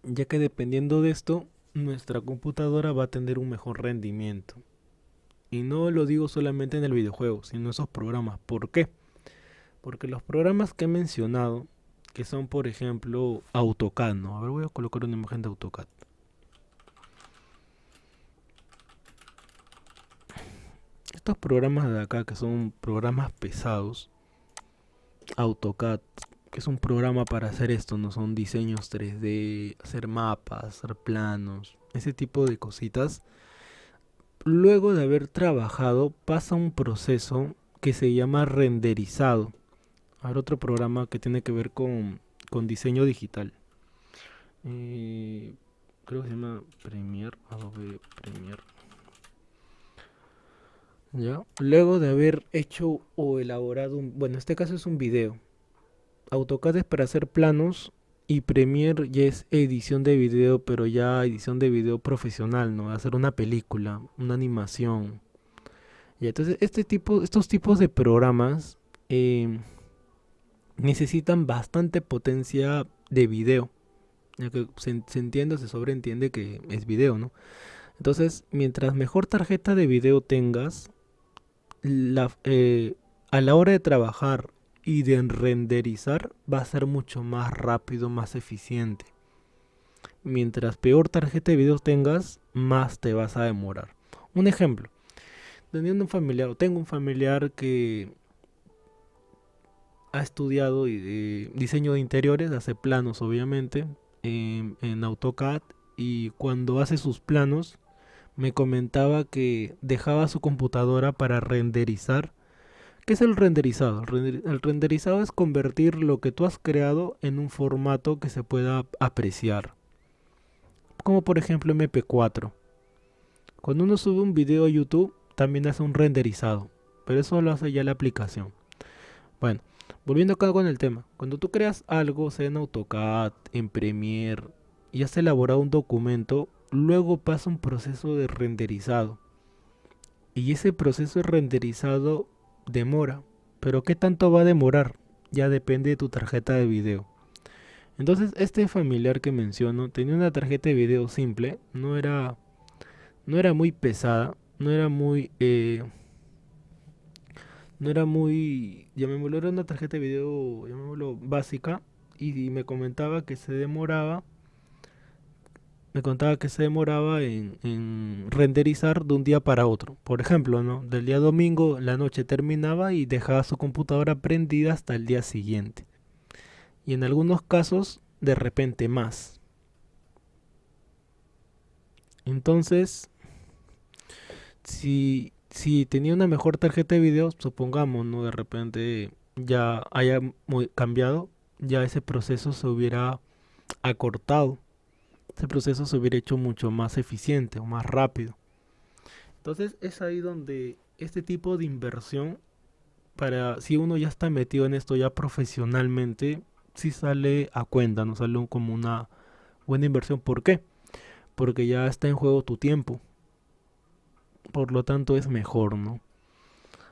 ya que dependiendo de esto, nuestra computadora va a tener un mejor rendimiento. Y no lo digo solamente en el videojuego, sino en esos programas. ¿Por qué? Porque los programas que he mencionado, que son por ejemplo AutoCAD, ¿no? A ver, voy a colocar una imagen de AutoCAD. Estos programas de acá, que son programas pesados, AutoCAD, que es un programa para hacer esto, no son diseños 3D, hacer mapas, hacer planos, ese tipo de cositas. Luego de haber trabajado, pasa un proceso que se llama renderizado. Ahora otro programa que tiene que ver con diseño digital. Eh, Creo que se llama Premiere, Adobe Premiere. ¿Ya? Luego de haber hecho o elaborado bueno, en este caso es un video. AutoCAD es para hacer planos y Premiere ya es edición de video, pero ya edición de video profesional, ¿no? Hacer una película, una animación. Y entonces estos tipos de programas eh, necesitan bastante potencia de video, ya que se entiende, se sobreentiende que es video, ¿no? Entonces, mientras mejor tarjeta de video tengas, la, eh, a la hora de trabajar y de renderizar va a ser mucho más rápido, más eficiente. Mientras peor tarjeta de video tengas, más te vas a demorar. Un ejemplo, tengo un familiar que ha estudiado diseño de interiores, hace planos obviamente, en AutoCAD, y cuando hace sus planos me comentaba que dejaba su computadora para renderizar. ¿Qué es el renderizado? El renderizado es convertir lo que tú has creado en un formato que se pueda apreciar, como por ejemplo MP4. Cuando uno sube un video a YouTube, también hace un renderizado, pero eso lo hace ya la aplicación. Bueno, volviendo acá con el tema. Cuando tú creas algo, sea en AutoCAD, en Premiere, y has elaborado un documento, luego pasa un proceso de renderizado. Y ese proceso de renderizado demora. Pero ¿qué tanto va a demorar? Ya depende de tu tarjeta de video. Entonces, este familiar que menciono tenía una tarjeta de video simple, no era muy pesada, no era muy, llamémoslo, era una tarjeta de video, llamémoslo básica, y me contaba que se demoraba en renderizar de un día para otro. Por ejemplo, ¿no? Del día domingo la noche terminaba y dejaba su computadora prendida hasta el día siguiente. Y en algunos casos, de repente más. Entonces, si tenía una mejor tarjeta de video, supongamos, ¿no? De repente ya haya cambiado, ya ese proceso se hubiera acortado. Ese proceso se hubiera hecho mucho más eficiente o más rápido. Entonces es ahí donde este tipo de inversión, para si uno ya está metido en esto ya profesionalmente, sí sale a cuenta, no sale como una buena inversión. ¿Por qué? Porque ya está en juego tu tiempo. Por lo tanto es mejor, ¿no?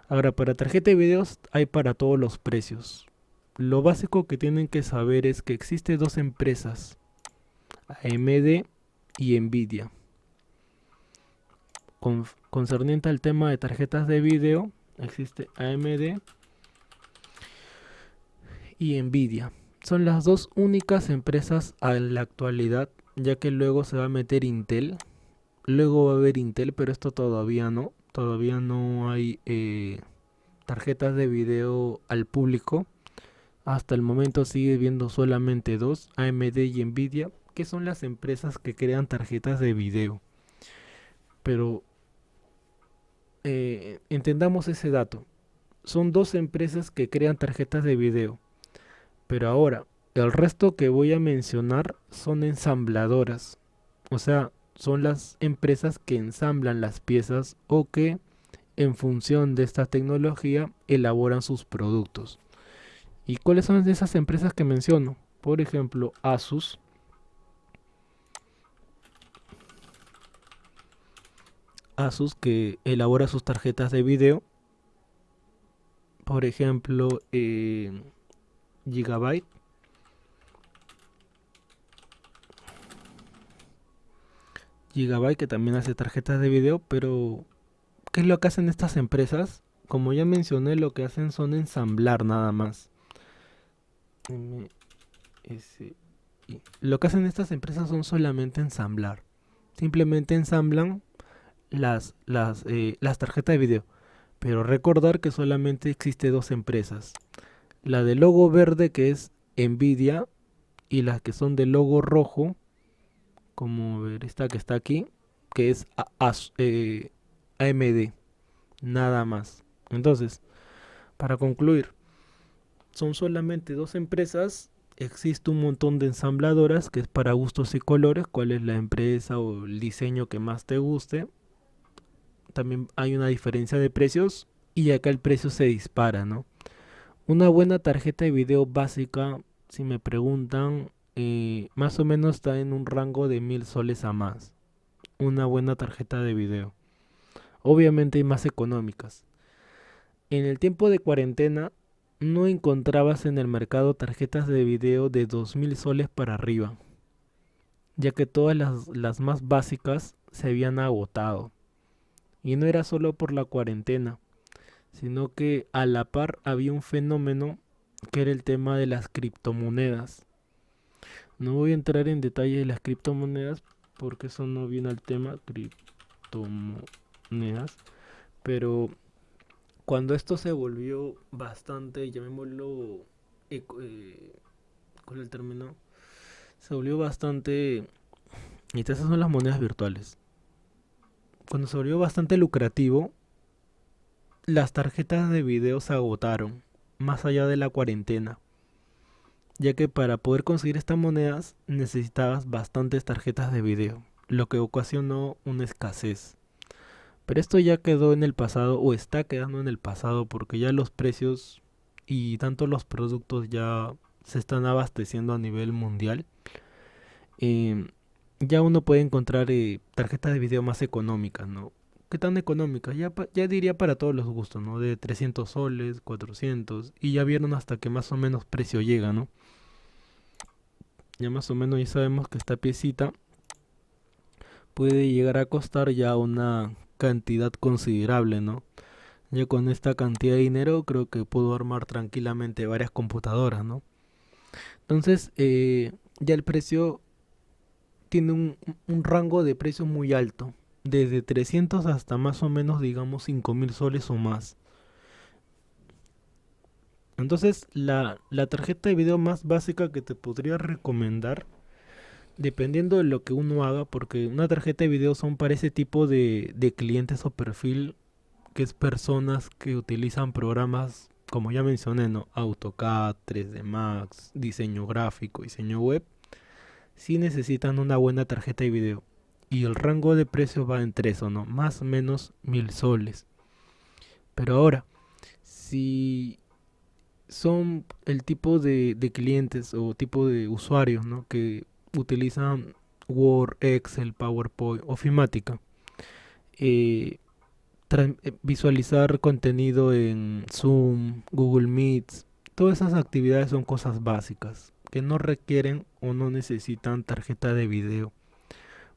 Ahora, para tarjeta de videos hay para todos los precios. Lo básico que tienen que saber es que existen dos empresas, AMD y Nvidia. Concerniente al tema de tarjetas de video, existe AMD y Nvidia. Son las dos únicas empresas en la actualidad, ya que luego se va a meter Intel. Luego va a haber Intel, pero esto todavía no. Todavía no hay tarjetas de video al público. Hasta el momento sigue viendo solamente dos, AMD y Nvidia, que son las empresas que crean tarjetas de video. Pero entendamos ese dato. Son dos empresas que crean tarjetas de video. Pero ahora, el resto que voy a mencionar son ensambladoras. O sea, son las empresas que ensamblan las piezas o que en función de esta tecnología elaboran sus productos. ¿Y cuáles son esas empresas que menciono? Por ejemplo, Asus que elabora sus tarjetas de video. Por ejemplo, Gigabyte. Gigabyte que también hace tarjetas de video, pero ¿qué es lo que hacen estas empresas? Como ya mencioné, lo que hacen son ensamblar nada más. MSI. Lo que hacen estas empresas son solamente ensamblar. Simplemente ensamblan las tarjetas de video. Pero recordar que solamente existe dos empresas. La de logo verde, que es Nvidia, y las que son de logo rojo, como ver esta que está aquí, que es AMD. Nada más. Entonces, para concluir, son solamente dos empresas. Existe un montón de ensambladoras que es para gustos y colores, cuál es la empresa o el diseño que más te guste. También hay una diferencia de precios y acá el precio se dispara, ¿no? Una buena tarjeta de video básica, si me preguntan, más o menos está en un rango de 1000 soles a más. Una buena tarjeta de video. Obviamente hay más económicas. En el tiempo de cuarentena no encontrabas en el mercado tarjetas de video de 2000 soles para arriba, ya que todas las más básicas se habían agotado. Y no era solo por la cuarentena, sino que a la par había un fenómeno que era el tema de las criptomonedas. No voy a entrar en detalle de las criptomonedas porque eso no viene al tema criptomonedas, pero cuando esto se volvió bastante, llamémoslo, ¿cuál es el término? Se volvió bastante, y esas son las monedas virtuales. Cuando se volvió bastante lucrativo, las tarjetas de video se agotaron, más allá de la cuarentena, ya que para poder conseguir estas monedas necesitabas bastantes tarjetas de video, lo que ocasionó una escasez. Pero esto ya quedó en el pasado o está quedando en el pasado porque ya los precios y tanto los productos ya se están abasteciendo a nivel mundial. Eh, ya uno puede encontrar tarjetas de video más económicas, ¿no? ¿Qué tan económicas? Ya, ya diría para todos los gustos, ¿no? De 300 soles, 400 y ya vieron hasta que más o menos precio llega, ¿no? Ya más o menos ya sabemos que esta piecita puede llegar a costar ya una cantidad considerable, ¿no? Yo con esta cantidad de dinero creo que puedo armar tranquilamente varias computadoras, ¿no? Entonces, ya el precio tiene un rango de precios muy alto, desde 300 hasta más o menos, digamos, 5000 soles o más. Entonces, la tarjeta de video más básica que te podría recomendar, dependiendo de lo que uno haga, porque una tarjeta de video son para ese tipo de clientes o perfil que es personas que utilizan programas, como ya mencioné, ¿no? AutoCAD, 3D Max, diseño gráfico, diseño web, sí necesitan una buena tarjeta de video. Y el rango de precio va entre eso, ¿no? Más o menos 1000 soles. Pero ahora, si son el tipo de clientes o tipo de usuarios, ¿no? Que utilizan Word, Excel, PowerPoint, Ofimática, eh, visualizar contenido en Zoom, Google Meets, todas esas actividades son cosas básicas que no requieren o no necesitan tarjeta de video.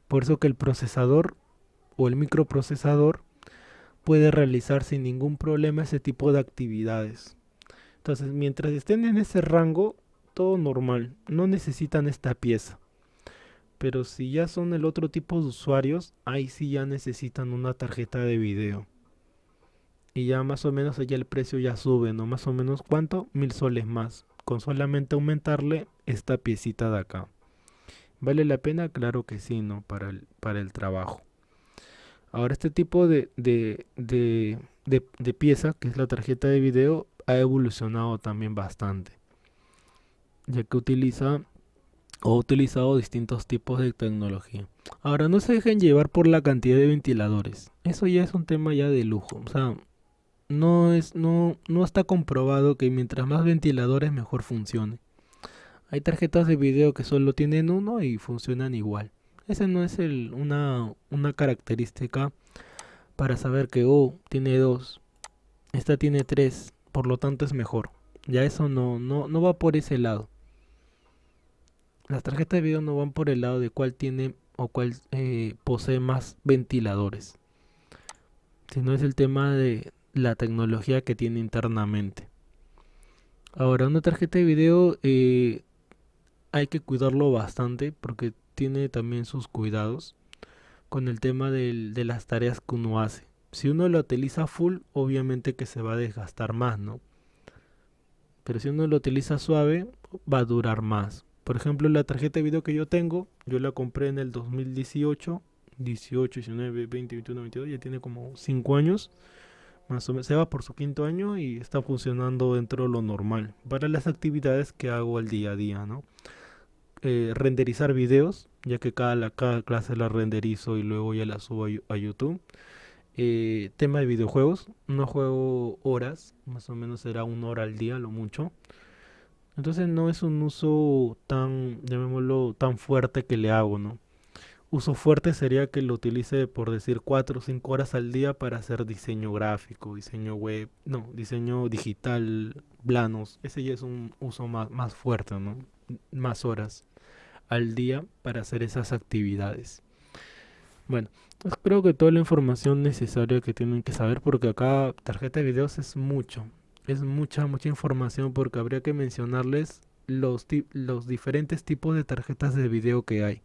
Por eso que el procesador o el microprocesador puede realizar sin ningún problema ese tipo de actividades. Entonces, mientras estén en ese rango, todo normal, no necesitan esta pieza. Pero si ya son el otro tipo de usuarios, ahí sí ya necesitan una tarjeta de video. Y ya más o menos allá el precio ya sube, ¿no? Más o menos ¿cuánto? 1000 soles más. Con solamente aumentarle esta piecita de acá. ¿Vale la pena? Claro que sí, ¿no? Para el trabajo. Ahora este tipo de pieza, que es la tarjeta de video, ha evolucionado también bastante. Ya que utiliza o ha utilizado distintos tipos de tecnología. Ahora no se dejen llevar por la cantidad de ventiladores. Eso ya es un tema ya de lujo. O sea, no está comprobado que mientras más ventiladores mejor funcione. Hay tarjetas de video que solo tienen uno y funcionan igual. Esa no es una característica para saber que tiene dos, esta tiene tres, por lo tanto es mejor. Ya eso no va por ese lado. Las tarjetas de video no van por el lado de cuál tiene o cuál posee más ventiladores, sino es el tema de la tecnología que tiene internamente. Ahora, una tarjeta de video hay que cuidarlo bastante porque tiene también sus cuidados con el tema de las tareas que uno hace. Si uno lo utiliza full, obviamente que se va a desgastar más, ¿no? Pero si uno lo utiliza suave, va a durar más. Por ejemplo, la tarjeta de video que yo tengo, yo la compré en el 2018, 18, 19, 20, 21, 22, ya tiene como 5 años, más o menos, se va por su quinto año y está funcionando dentro de lo normal para las actividades que hago al día a día, ¿no? Renderizar videos, ya que cada clase la renderizo y luego ya la subo a YouTube. Tema de videojuegos, no juego horas, más o menos será 1 hora al día, lo mucho. Entonces no es un uso tan, llamémoslo, tan fuerte que le hago, ¿no? Uso fuerte sería que lo utilice, por decir, 4 o 5 horas al día para hacer diseño gráfico, diseño web, no, diseño digital, planos. Ese ya es un uso más fuerte, ¿no? Más horas al día para hacer esas actividades. Bueno, pues creo que toda la información necesaria que tienen que saber, porque acá tarjeta de videos es mucho, es mucha información, porque habría que mencionarles los diferentes tipos de tarjetas de video que hay.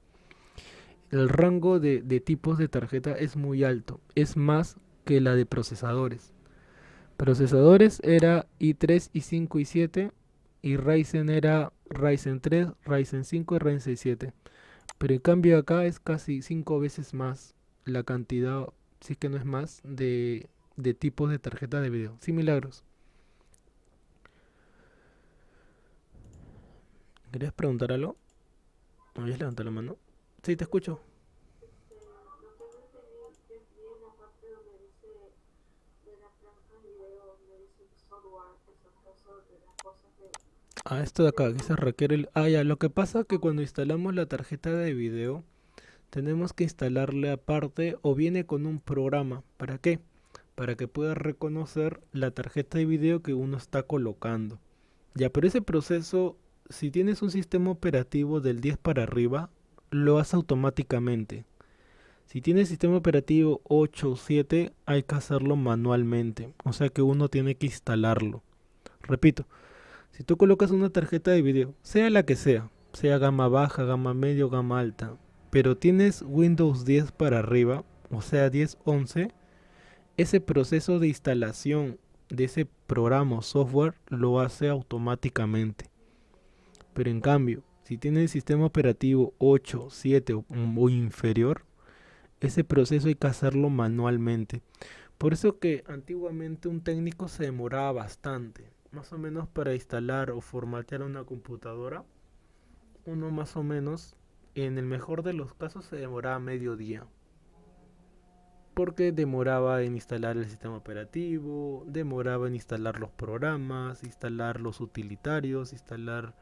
El rango de tipos de tarjeta es muy alto, es más que la de procesadores. Procesadores era i3, i5, i7 y Ryzen era Ryzen 3, Ryzen 5 y Ryzen 7. Pero en cambio acá es casi 5 veces más la cantidad, si es que no es más, de tipos de tarjeta de video. Sí, milagros. ¿Querías preguntar algo? ¿No habías levantado la mano? Sí, te escucho. Ah, esto de acá, que se requiere Ah, ya, lo que pasa es que cuando instalamos la tarjeta de video, tenemos que instalarle aparte o viene con un programa. ¿Para qué? Para que pueda reconocer la tarjeta de video que uno está colocando. Ya, pero ese proceso, si tienes un sistema operativo del 10 para arriba, lo hace automáticamente. Si tienes sistema operativo 8 o 7, hay que hacerlo manualmente. O sea que uno tiene que instalarlo. Repito, si tú colocas una tarjeta de video, sea la que sea gama baja, gama medio, gama alta, pero tienes Windows 10 para arriba, o sea 10, 11, ese proceso de instalación de ese programa o software lo hace automáticamente. Pero en cambio, si tienes el sistema operativo 8, 7 o inferior, ese proceso hay que hacerlo manualmente. Por eso que antiguamente un técnico se demoraba bastante, más o menos para instalar o formatear una computadora. Uno más o menos, en el mejor de los casos, se demoraba medio día. Porque demoraba en instalar el sistema operativo, demoraba en instalar los programas, instalar los utilitarios, instalar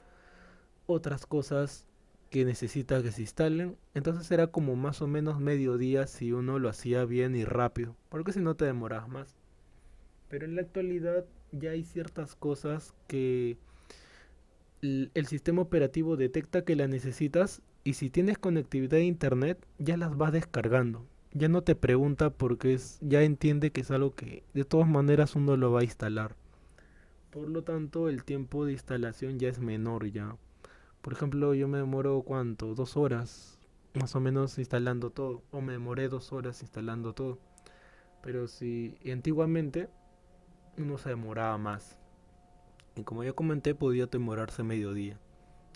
otras cosas que necesita que se instalen. Entonces era como más o menos medio día si uno lo hacía bien y rápido, porque si no te demorabas más. Pero en la actualidad ya hay ciertas cosas que el sistema operativo detecta que las necesitas y si tienes conectividad a internet ya las vas descargando. Ya no te pregunta porque ya entiende que es algo que de todas maneras uno lo va a instalar. Por lo tanto, el tiempo de instalación ya es menor ya. Por ejemplo, yo me demoro ¿cuánto? 2 horas más o menos instalando todo. O me demoré 2 horas instalando todo. Pero si antiguamente uno se demoraba más. Y como ya comenté, podía demorarse medio día.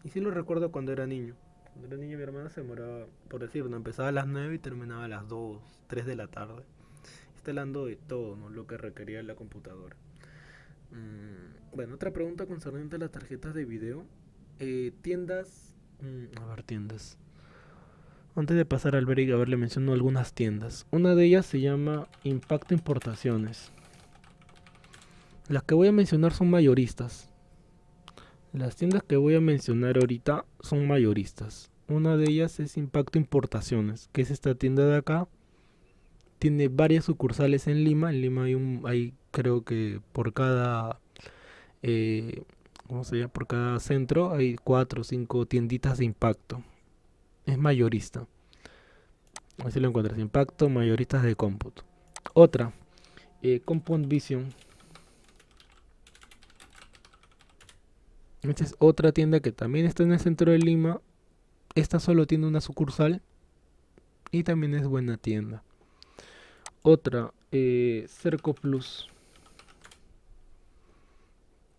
Y sí lo recuerdo cuando era niño. Cuando era niño mi hermana se demoraba, por decir, no empezaba a las 9 y terminaba a las 2 3 de la tarde. Instalando de todo, ¿no? Lo que requería la computadora. Bueno, otra pregunta concerniente a las tarjetas de video. Tiendas... a ver, tiendas. Antes de pasar al break, a ver, le menciono algunas tiendas. Una de ellas se llama Impacto Importaciones. Las que voy a mencionar son mayoristas. Las tiendas que voy a mencionar ahorita son mayoristas. Una de ellas es Impacto Importaciones, que es esta tienda de acá. Tiene varias sucursales en Lima. En Lima hay creo que por cada, eh, ¿cómo se llama? Por cada centro hay 4 o 5 tienditas de Impacto. Es mayorista. Así lo encuentras. Impacto, mayoristas de cómputo. Otra, Compound Vision. Esta es otra tienda que también está en el centro de Lima. Esta solo tiene una sucursal y también es buena tienda. Otra, Cerco Plus.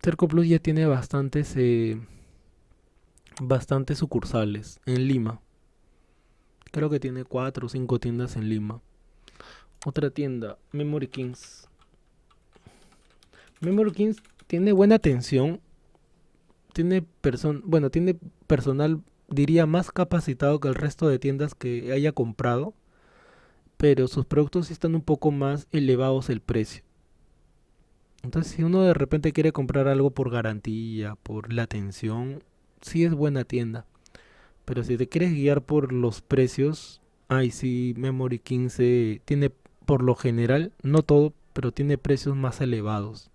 Cerco Plus ya tiene bastantes sucursales en Lima. Creo que tiene 4 o 5 tiendas en Lima. Otra tienda, Memory Kings. Memory Kings tiene buena atención, tiene personal, diría, más capacitado que el resto de tiendas que haya comprado, pero sus productos sí están un poco más elevados el precio. Entonces, si uno de repente quiere comprar algo por garantía, por la atención, sí es buena tienda. Pero si te quieres guiar por los precios, ay sí, Memory 15 tiene, por lo general, no todo, pero tiene precios más elevados.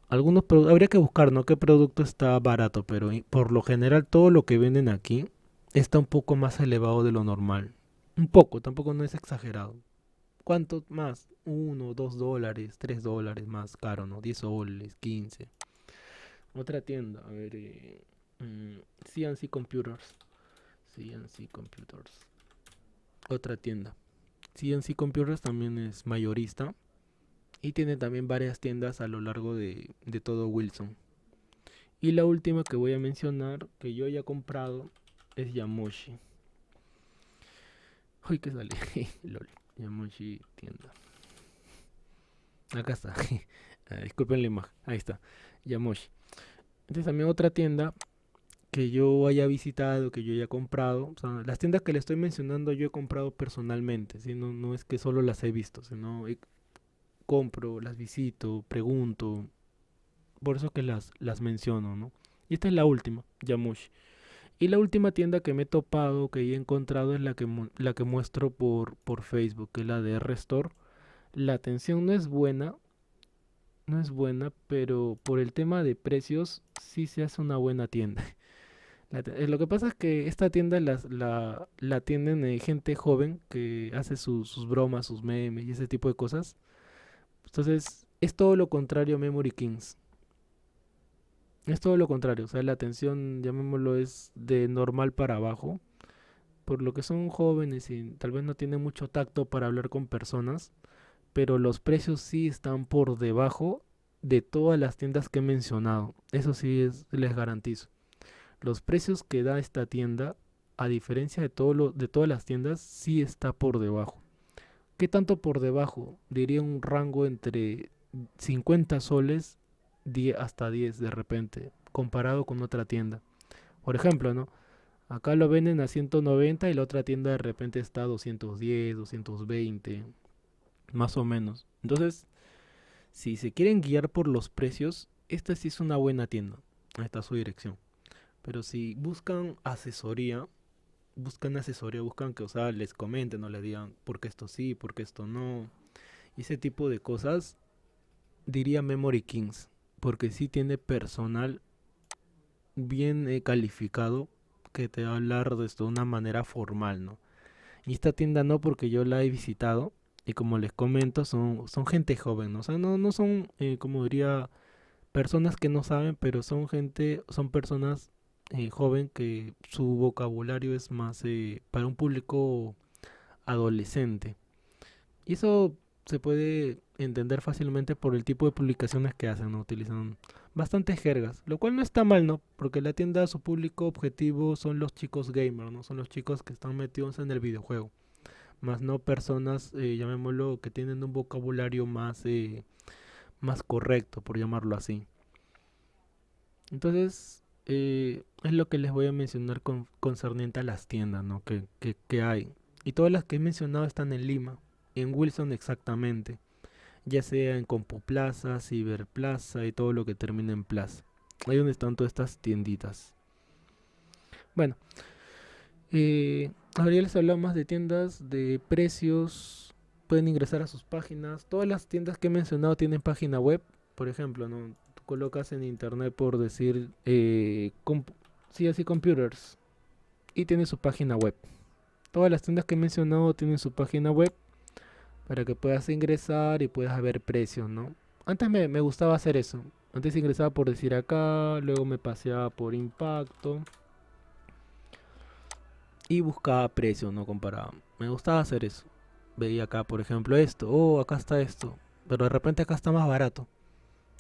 Habría que buscar, ¿no? Qué producto está barato, pero por lo general todo lo que venden aquí está un poco más elevado de lo normal. Un poco, tampoco no es exagerado. ¿Cuánto más? $1, $2, $3 más caro, ¿no? 10 soles, 15. Otra tienda, a ver, CNC Computers. CNC Computers. Otra tienda. CNC Computers también es mayorista y tiene también varias tiendas a lo largo de todo Wilson. Y la última que voy a mencionar, que yo ya he comprado, es Yamoshi. Uy, que sale. Lol. Yamoshi tienda. Acá está. Disculpen la imagen. Ahí está. Yamoshi. Entonces también otra tienda que yo haya visitado, que yo haya comprado. O sea, las tiendas que le estoy mencionando yo he comprado personalmente. ¿Sí? No, no es que solo las he visto, sino compro, las visito, pregunto. Por eso que las menciono, ¿no? Y esta es la última, Yamushi. Y la última tienda que me he topado, que he encontrado, es la que muestro por Facebook, que es la de R-Store. La atención no es buena, pero por el tema de precios sí se hace una buena tienda. Lo que pasa es que esta tienda la atienden gente joven que hace sus bromas, sus memes y ese tipo de cosas. Entonces, es todo lo contrario a Memory Kings. Es todo lo contrario, o sea, la atención, llamémoslo, es de normal para abajo, por lo que son jóvenes y tal vez no tienen mucho tacto para hablar con personas, pero los precios sí están por debajo de todas las tiendas que he mencionado. Eso sí les garantizo. Los precios que da esta tienda, a diferencia de todas las tiendas, sí está por debajo. ¿Qué tanto por debajo? Diría un rango entre 50 soles hasta 10 de repente, comparado con otra tienda. Por ejemplo, ¿no? Acá lo venden a 190 y la otra tienda de repente está a 210, 220, más o menos. Entonces, si se quieren guiar por los precios, esta sí es una buena tienda. Ahí está su dirección. Pero si buscan que, o sea, les comenten o les digan por qué esto sí, por qué esto no. Y ese tipo de cosas, diría Memory Kings. Porque sí tiene personal bien calificado que te va a hablar de esto de una manera formal, ¿no? Y esta tienda no, porque yo la he visitado y como les comento, son gente joven, ¿no? O sea, no son, como diría, personas que no saben, pero son personas joven que su vocabulario es más para un público adolescente. Y eso se puede entender fácilmente por el tipo de publicaciones que hacen, ¿no? Utilizan bastantes jergas, lo cual no está mal, ¿no? Porque la tienda, su público objetivo son los chicos gamers, ¿no? Son los chicos que están metidos en el videojuego, más no personas, llamémoslo, que tienen un vocabulario más correcto, por llamarlo así. Entonces, es lo que les voy a mencionar concerniente a las tiendas, ¿no? Que hay. Y todas las que he mencionado están en Lima, en Wilson exactamente, ya sea en Compuplaza, Ciberplaza y todo lo que termina en Plaza. Ahí donde están todas estas tienditas. Bueno, ahora ya les hablaba más de tiendas, de precios. Pueden ingresar a sus páginas. Todas las tiendas que he mencionado tienen página web. Por ejemplo, ¿no? Tú colocas en internet por decir CSI Computers y tiene su página web. Todas las tiendas que he mencionado tienen su página web para que puedas ingresar y puedas ver precios, ¿no? Antes me gustaba hacer eso. Antes ingresaba por decir acá, luego me paseaba por impacto y buscaba precios, ¿no? Comparaba. Me gustaba hacer eso. veía acá, por ejemplo, esto, oh, acá está esto, pero de repente acá está más barato.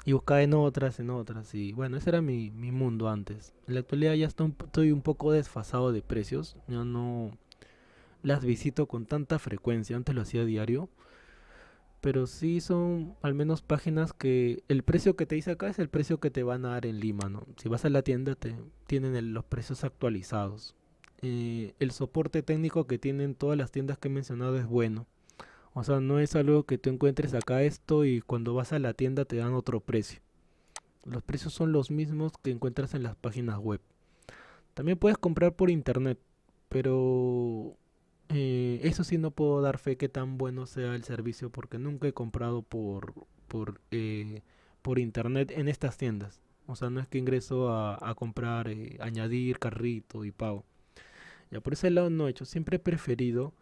Y buscaba en otras, y bueno, ese era mi mundo antes. En la actualidad ya estoy un poco desfasado de precios, ya no las visito con tanta frecuencia, antes lo hacía diario, pero sí son al menos páginas que el precio que te dice acá es el precio que te van a dar en Lima, ¿no? Si vas a la tienda te tienen los precios actualizados. El soporte técnico que tienen todas las tiendas que he mencionado es bueno. O sea, no es algo que tú encuentres acá esto y cuando vas a la tienda te dan otro precio. Los precios son los mismos que encuentras en las páginas web. También puedes comprar por internet, pero eso sí no puedo dar fe que tan bueno sea el servicio porque nunca he comprado por internet en estas tiendas. O sea, no es que ingreso a comprar, añadir carrito y pago. Ya por ese lado no he hecho. Siempre he preferido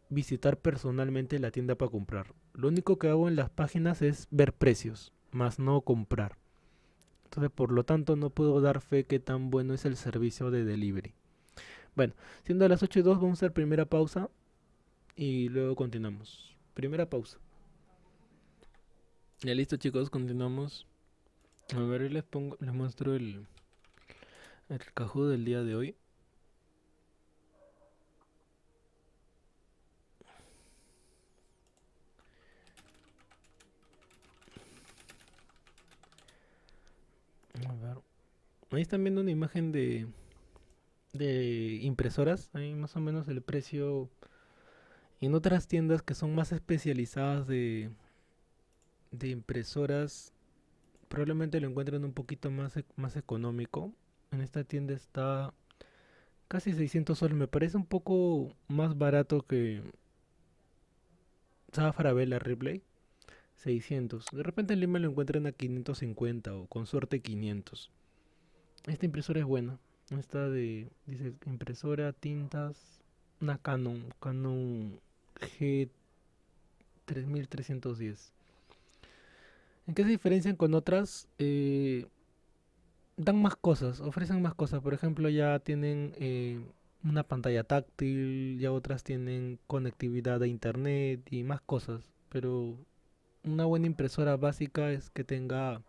visitar personalmente la tienda para comprar. Lo único que hago en las páginas es ver precios, más no comprar. Entonces, por lo tanto, no puedo dar fe que tan bueno es el servicio de delivery. Bueno, siendo las 8:02, vamos a hacer primera pausa y luego continuamos. Primera pausa. Ya listo, chicos, continuamos. A ver, les muestro el cajú del día de hoy. A ver. Ahí están viendo una imagen de impresoras. Ahí más o menos el precio. En otras tiendas que son más especializadas de impresoras, probablemente lo encuentren un poquito más económico. En esta tienda está casi 600 soles. Me parece un poco más barato que Farabella Ripley. 600. De repente en Lima lo encuentran a 550 o con suerte 500. Esta impresora es buena. Esta dice impresora, tintas, una Canon G3310. ¿En qué se diferencian con otras? Dan más cosas, ofrecen más cosas. Por ejemplo, ya tienen una pantalla táctil, ya otras tienen conectividad a internet y más cosas. Pero una buena impresora básica es que tenga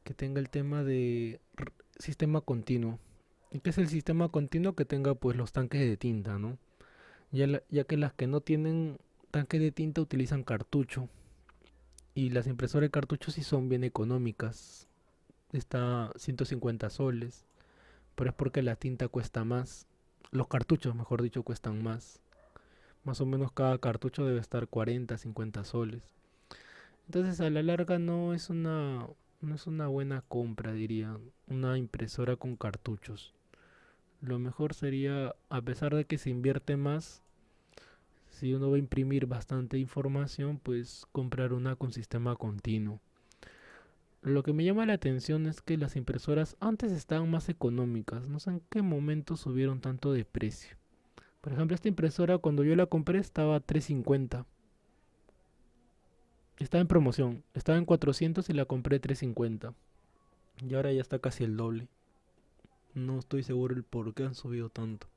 el tema de sistema continuo. ¿Y qué es el sistema continuo? Que tenga pues los tanques de tinta, ¿no? Ya que las que no tienen tanque de tinta utilizan cartucho. Y las impresoras de cartucho sí son bien económicas. Está 150 soles. Pero es porque la tinta cuesta más. Los cartuchos, mejor dicho, cuestan más. Más o menos cada cartucho debe estar 40, 50 soles. Entonces a la larga no es una buena compra, diría, una impresora con cartuchos. Lo mejor sería, a pesar de que se invierte más, si uno va a imprimir bastante información, pues comprar una con sistema continuo. Lo que me llama la atención es que las impresoras antes estaban más económicas. No sé en qué momento subieron tanto de precio. Por ejemplo, esta impresora cuando yo la compré estaba a 350. Estaba en promoción. Estaba en 400 y la compré a 350. Y ahora ya está casi el doble. No estoy seguro el por qué han subido tanto.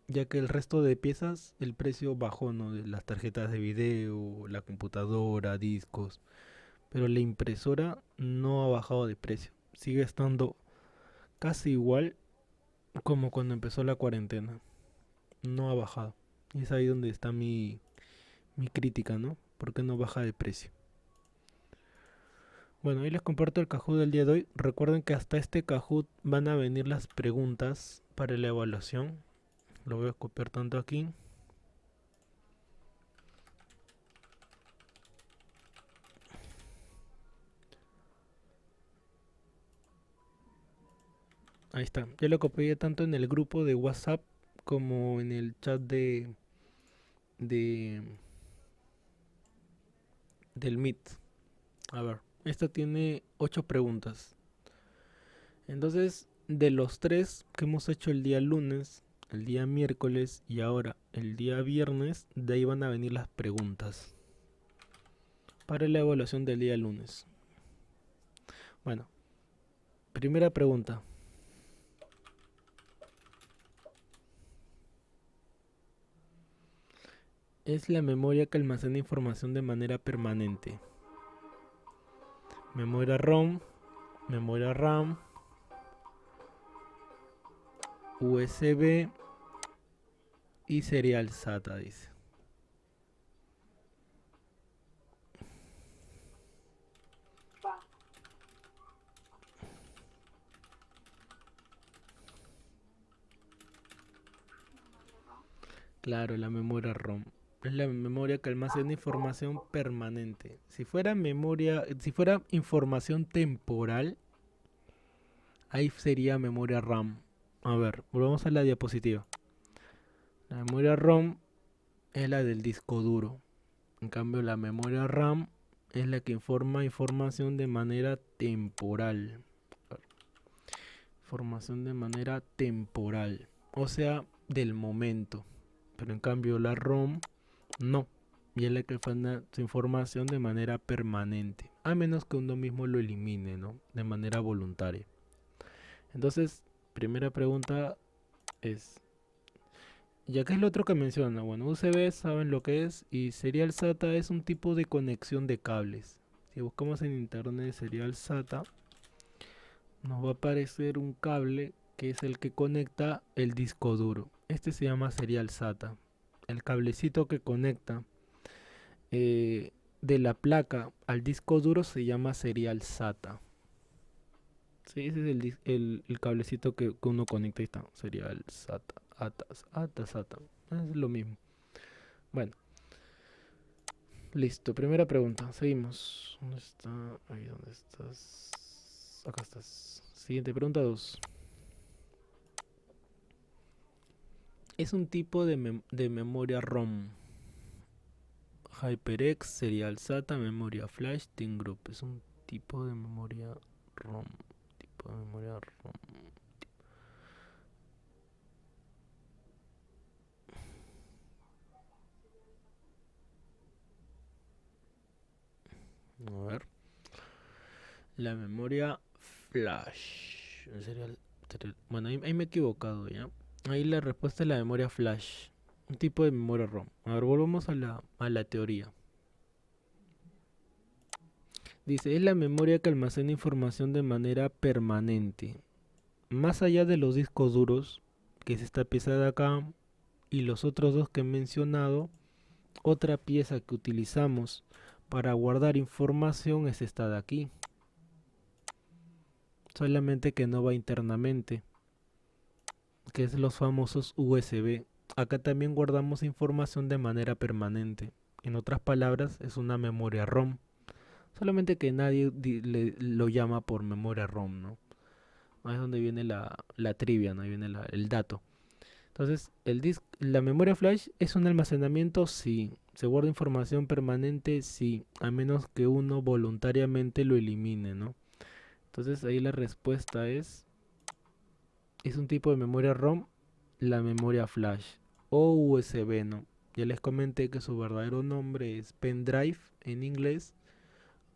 Ya que el resto de piezas, el precio bajó, ¿no? De las tarjetas de video, la computadora, discos. Pero la impresora no ha bajado de precio. Sigue estando casi igual como cuando empezó la cuarentena. No ha bajado. Y es ahí donde está mi crítica, ¿no? ¿Por qué no baja de precio? Bueno, ahí les comparto el Kahoot del día de hoy. Recuerden que hasta este Kahoot van a venir las preguntas para la evaluación. Lo voy a copiar tanto aquí. Ahí está. Ya lo copié tanto en el grupo de WhatsApp como en el chat de del Meet. A ver, esta tiene 8 preguntas. Entonces, de los 3 que hemos hecho el día lunes, el día miércoles y ahora el día viernes, de ahí van a venir las preguntas para la evaluación del día lunes. Bueno, primera pregunta. Es la memoria que almacena información de manera permanente. Memoria ROM, memoria RAM, USB y serial SATA, dice. Claro, la memoria ROM. Es la memoria que almacena información permanente. Si fuera memoria, si fuera información temporal, ahí sería memoria RAM. A ver, volvamos a la diapositiva. La memoria ROM es la del disco duro. En cambio, la memoria RAM es la que informa información de manera temporal. Información de manera temporal. O sea, del momento. Pero en cambio, la ROM no. Y es la que almacena su información de manera permanente. A menos que uno mismo lo elimine, ¿no? De manera voluntaria. Entonces, primera pregunta es, ya que es lo otro que menciona, bueno, USB saben lo que es y serial SATA es un tipo de conexión de cables. Si buscamos en internet serial SATA, nos va a aparecer un cable que es el que conecta el disco duro. Este se llama serial SATA. El cablecito que conecta de la placa al disco duro se llama serial SATA. Sí, ese es el cablecito que uno conecta y está. Serial SATA. SATA. Es lo mismo. Bueno, listo. Primera pregunta. Seguimos. ¿Dónde está? Ahí, ¿dónde estás? Acá estás. Siguiente pregunta 2. Es un tipo de memoria ROM. HyperX, Serial SATA, memoria flash, Team Group. Es un tipo de memoria ROM. Tipo de memoria ROM. A ver. La memoria flash. Bueno, ahí me he equivocado ya. Ahí la respuesta es la memoria flash. Un tipo de memoria ROM. A ver, volvamos a la teoría. Dice, es la memoria que almacena información de manera permanente. Más allá de los discos duros, que es esta pieza de acá, y los otros dos que he mencionado, otra pieza que utilizamos para guardar información es esta de aquí. Solamente que no va internamente, que es los famosos USB. Acá también guardamos información de manera permanente. En otras palabras, es una memoria ROM. Solamente que nadie lo llama por memoria ROM, ¿no? Ahí es donde viene la trivia, ¿no? Ahí viene el dato. Entonces, la memoria flash es un almacenamiento, sí. Se guarda información permanente, sí. A menos que uno voluntariamente lo elimine, ¿no? Entonces, ahí la respuesta es un tipo de memoria ROM, la memoria flash o USB, ¿no? Ya les comenté que su verdadero nombre es pendrive en inglés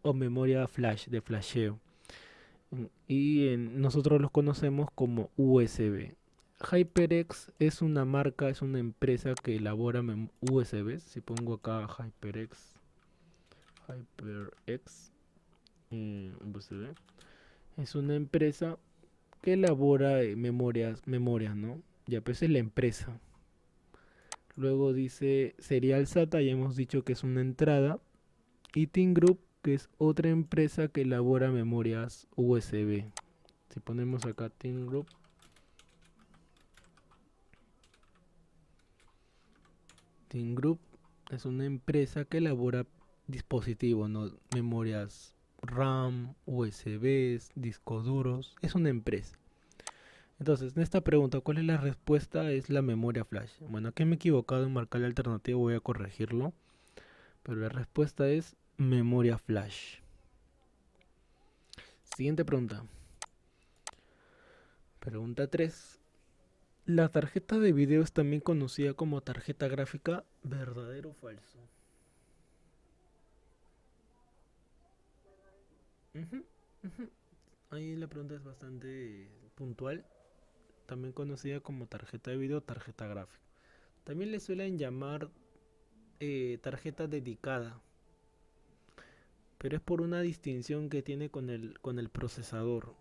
o memoria flash de flasheo. Y nosotros los conocemos como USB. HyperX es una marca, es una empresa que elabora USBs. Si pongo acá HyperX USB, es una empresa que elabora memorias, ¿no? Ya pues es la empresa. Luego dice Serial SATA, ya hemos dicho que es una entrada. Y Team Group, que es otra empresa que elabora memorias USB. Si ponemos acá Team Group, Team Group es una empresa que elabora dispositivos, ¿no? Memorias RAM, USBs, discos duros. Es una empresa. Entonces, en esta pregunta, ¿cuál es la respuesta? Es la memoria flash. Bueno, aquí me he equivocado en marcar la alternativa, voy a corregirlo. Pero la respuesta es memoria flash. Siguiente pregunta. Pregunta 3. La tarjeta de video es también conocida como tarjeta gráfica, ¿verdadero o falso? Ujú, ujú. Ahí la pregunta es bastante puntual, también conocida como tarjeta de video, tarjeta gráfica. También le suelen llamar tarjeta dedicada, pero es por una distinción que tiene con el procesador.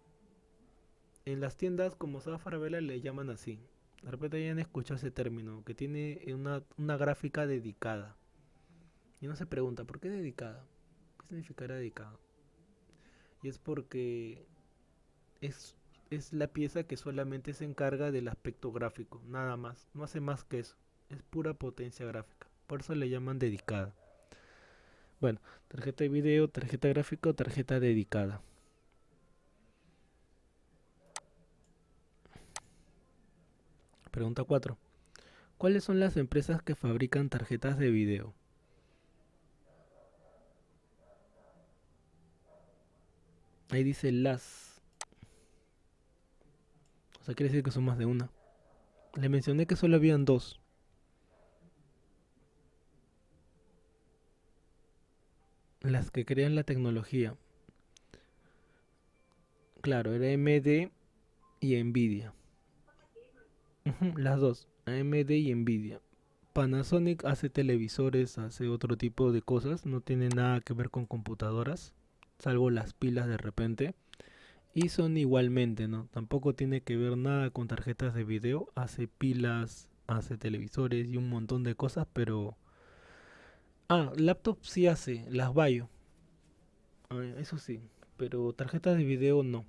En las tiendas como Saba Falabella le llaman así. De repente ya han escuchado ese término, que tiene una gráfica dedicada. Y uno se pregunta, ¿por qué dedicada? ¿Qué significará dedicada? Y es porque es, es la pieza que solamente se encarga del aspecto gráfico, nada más. No hace más que eso. Es pura potencia gráfica. Por eso le llaman dedicada. Bueno, tarjeta de video, tarjeta gráfica o tarjeta dedicada. Pregunta 4. ¿Cuáles son las empresas que fabrican tarjetas de video? Ahí dice las. O sea, quiere decir que son más de una. Le mencioné que solo habían dos. Las que crean la tecnología. Claro, era AMD y Nvidia. Las dos, AMD y Nvidia. Panasonic hace televisores, hace otro tipo de cosas, no tiene nada que ver con computadoras, salvo las pilas de repente. Y Sony igualmente, ¿no? Tampoco tiene que ver nada con tarjetas de video, hace pilas, hace televisores y un montón de cosas, pero... Ah, laptop sí hace, las Bayo, eso sí, pero tarjetas de video no.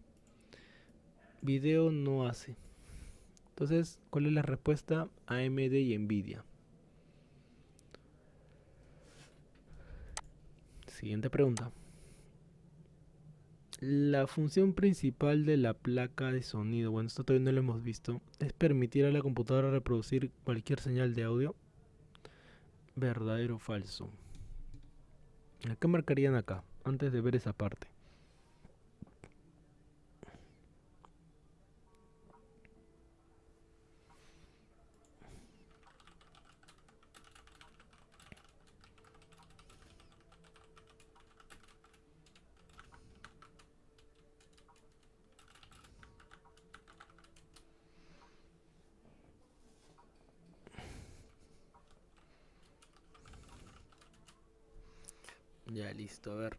Video no hace. Entonces, ¿cuál es la respuesta? AMD y Nvidia. Siguiente pregunta. La función principal de la placa de sonido, bueno, esto todavía no lo hemos visto, es permitir a la computadora reproducir cualquier señal de audio. ¿Verdadero o falso? ¿Qué marcarían acá? Antes de ver esa parte. Ya, listo, a ver.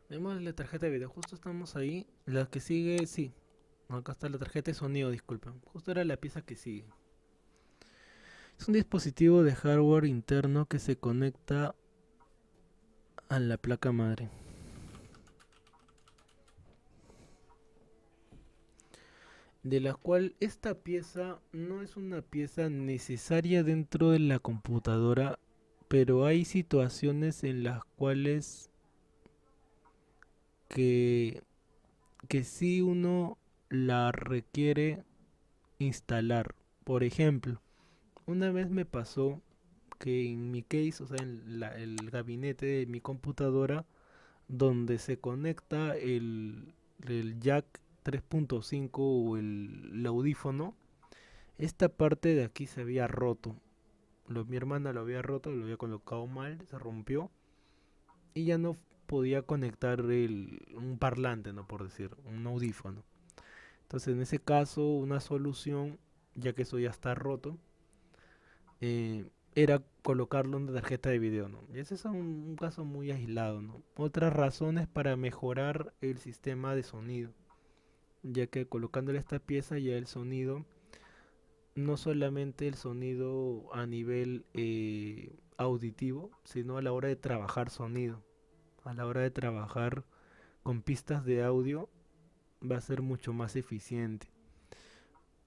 Vemos la tarjeta de video, justo estamos ahí. La que sigue, sí. No, acá está la tarjeta de sonido, disculpen. Justo era la pieza que sigue. Es un dispositivo de hardware interno que se conecta a la placa madre, de la cual esta pieza no es una pieza necesaria dentro de la computadora, pero hay situaciones en las cuales que, que sí uno la requiere instalar. Por ejemplo, una vez me pasó que en mi case, o sea, en el gabinete de mi computadora, donde se conecta el jack 3.5 o el audífono, esta parte de aquí se había roto. Mi hermana lo había roto, lo había colocado mal, se rompió y ya no podía conectar un parlante, no por decir, un audífono. Entonces en ese caso una solución, ya que eso ya está roto, era colocarlo en una tarjeta de video, ¿no? Y ese es un caso muy aislado, ¿no? Otras razones para mejorar el sistema de sonido, ya que colocándole esta pieza ya el sonido, no solamente el sonido a nivel auditivo, sino a la hora de trabajar sonido, a la hora de trabajar con pistas de audio, va a ser mucho más eficiente.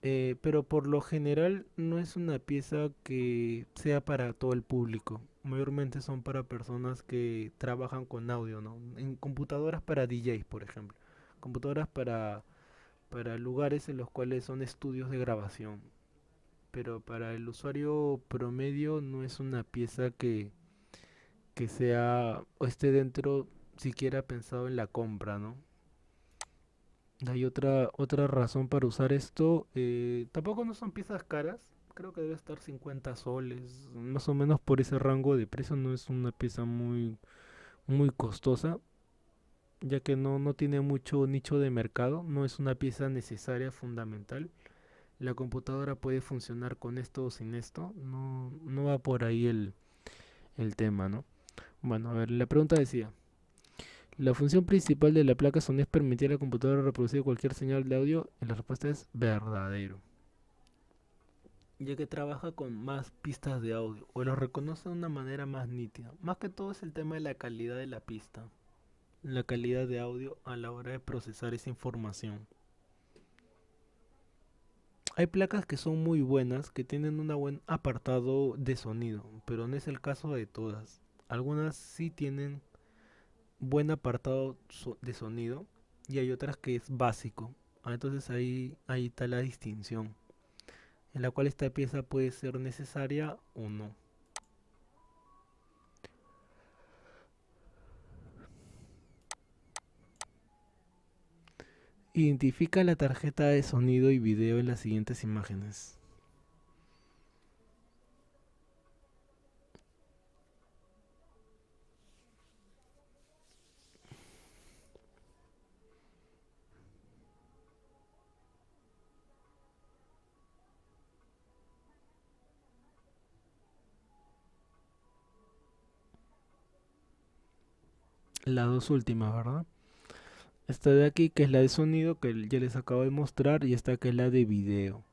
Pero por lo general no es una pieza que sea para todo el público. Mayormente son para personas que trabajan con audio, ¿no? En computadoras para DJs, por ejemplo. Computadoras para lugares en los cuales son estudios de grabación. Pero para el usuario promedio no es una pieza que sea o esté dentro siquiera pensado en la compra, ¿no? Hay otra razón para usar esto. Tampoco no son piezas caras. Creo que debe estar 50 soles. Más o menos por ese rango de precio. No es una pieza muy costosa. Ya que no tiene mucho nicho de mercado. No es una pieza necesaria, fundamental. La computadora puede funcionar con esto o sin esto. No va por ahí el tema, ¿no? Bueno, a ver, la pregunta decía, la función principal de la placa sonido es permitir a la computadora reproducir cualquier señal de audio, y la respuesta es verdadero, ya que trabaja con más pistas de audio o lo reconoce de una manera más nítida. Más que todo es el tema de la calidad de la pista, la calidad de audio a la hora de procesar esa información. Hay placas que son muy buenas, que tienen un buen apartado de sonido, pero no es el caso de todas. Algunas sí tienen buen apartado de sonido y hay otras que es básico. Entonces ahí está la distinción, en la cual esta pieza puede ser necesaria o no. Identifica la tarjeta de sonido y video en las siguientes imágenes. Las dos últimas, ¿verdad? Esta de aquí, que es la de sonido, que ya les acabo de mostrar, y esta que es la de video.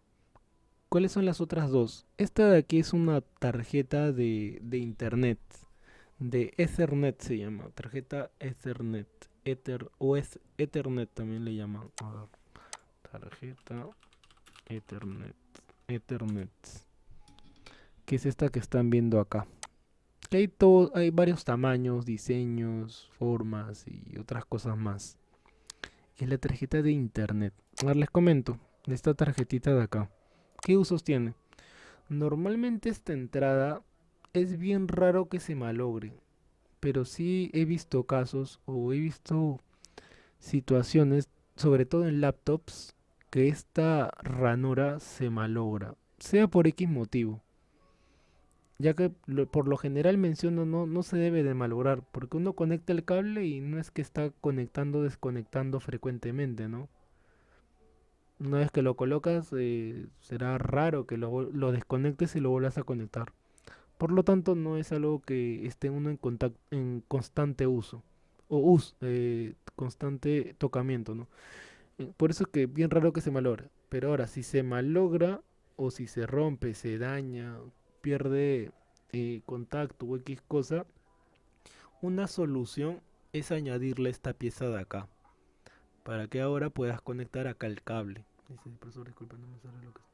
¿Cuáles son las otras dos? Esta de aquí es una tarjeta de internet, de Ethernet se llama, tarjeta Ethernet, Ethernet también le llaman. A ver, tarjeta Ethernet, Ethernet, que es esta que están viendo acá. Hay varios tamaños, diseños, formas y otras cosas más. Es la tarjeta de internet. A ver, les comento de esta tarjetita de acá. ¿Qué usos tiene? Normalmente esta entrada es bien raro que se malogre, pero sí he visto casos o he visto situaciones, sobre todo en laptops, que esta ranura se malogra, sea por X motivo, ya que por lo general menciono no se debe de malograr, porque uno conecta el cable y no es que está conectando o desconectando frecuentemente, ¿no? Una vez que lo colocas, será raro que lo desconectes y lo vuelvas a conectar. Por lo tanto, no es algo que esté uno en constante uso o constante tocamiento, ¿no? Por eso es que bien raro que se malogra. Pero ahora, si se malogra o si se rompe, se daña, pierde contacto o X cosa, una solución es añadirle esta pieza de acá para que ahora puedas conectar acá el cable. Dice, profesor, disculpa, no me sale lo que es.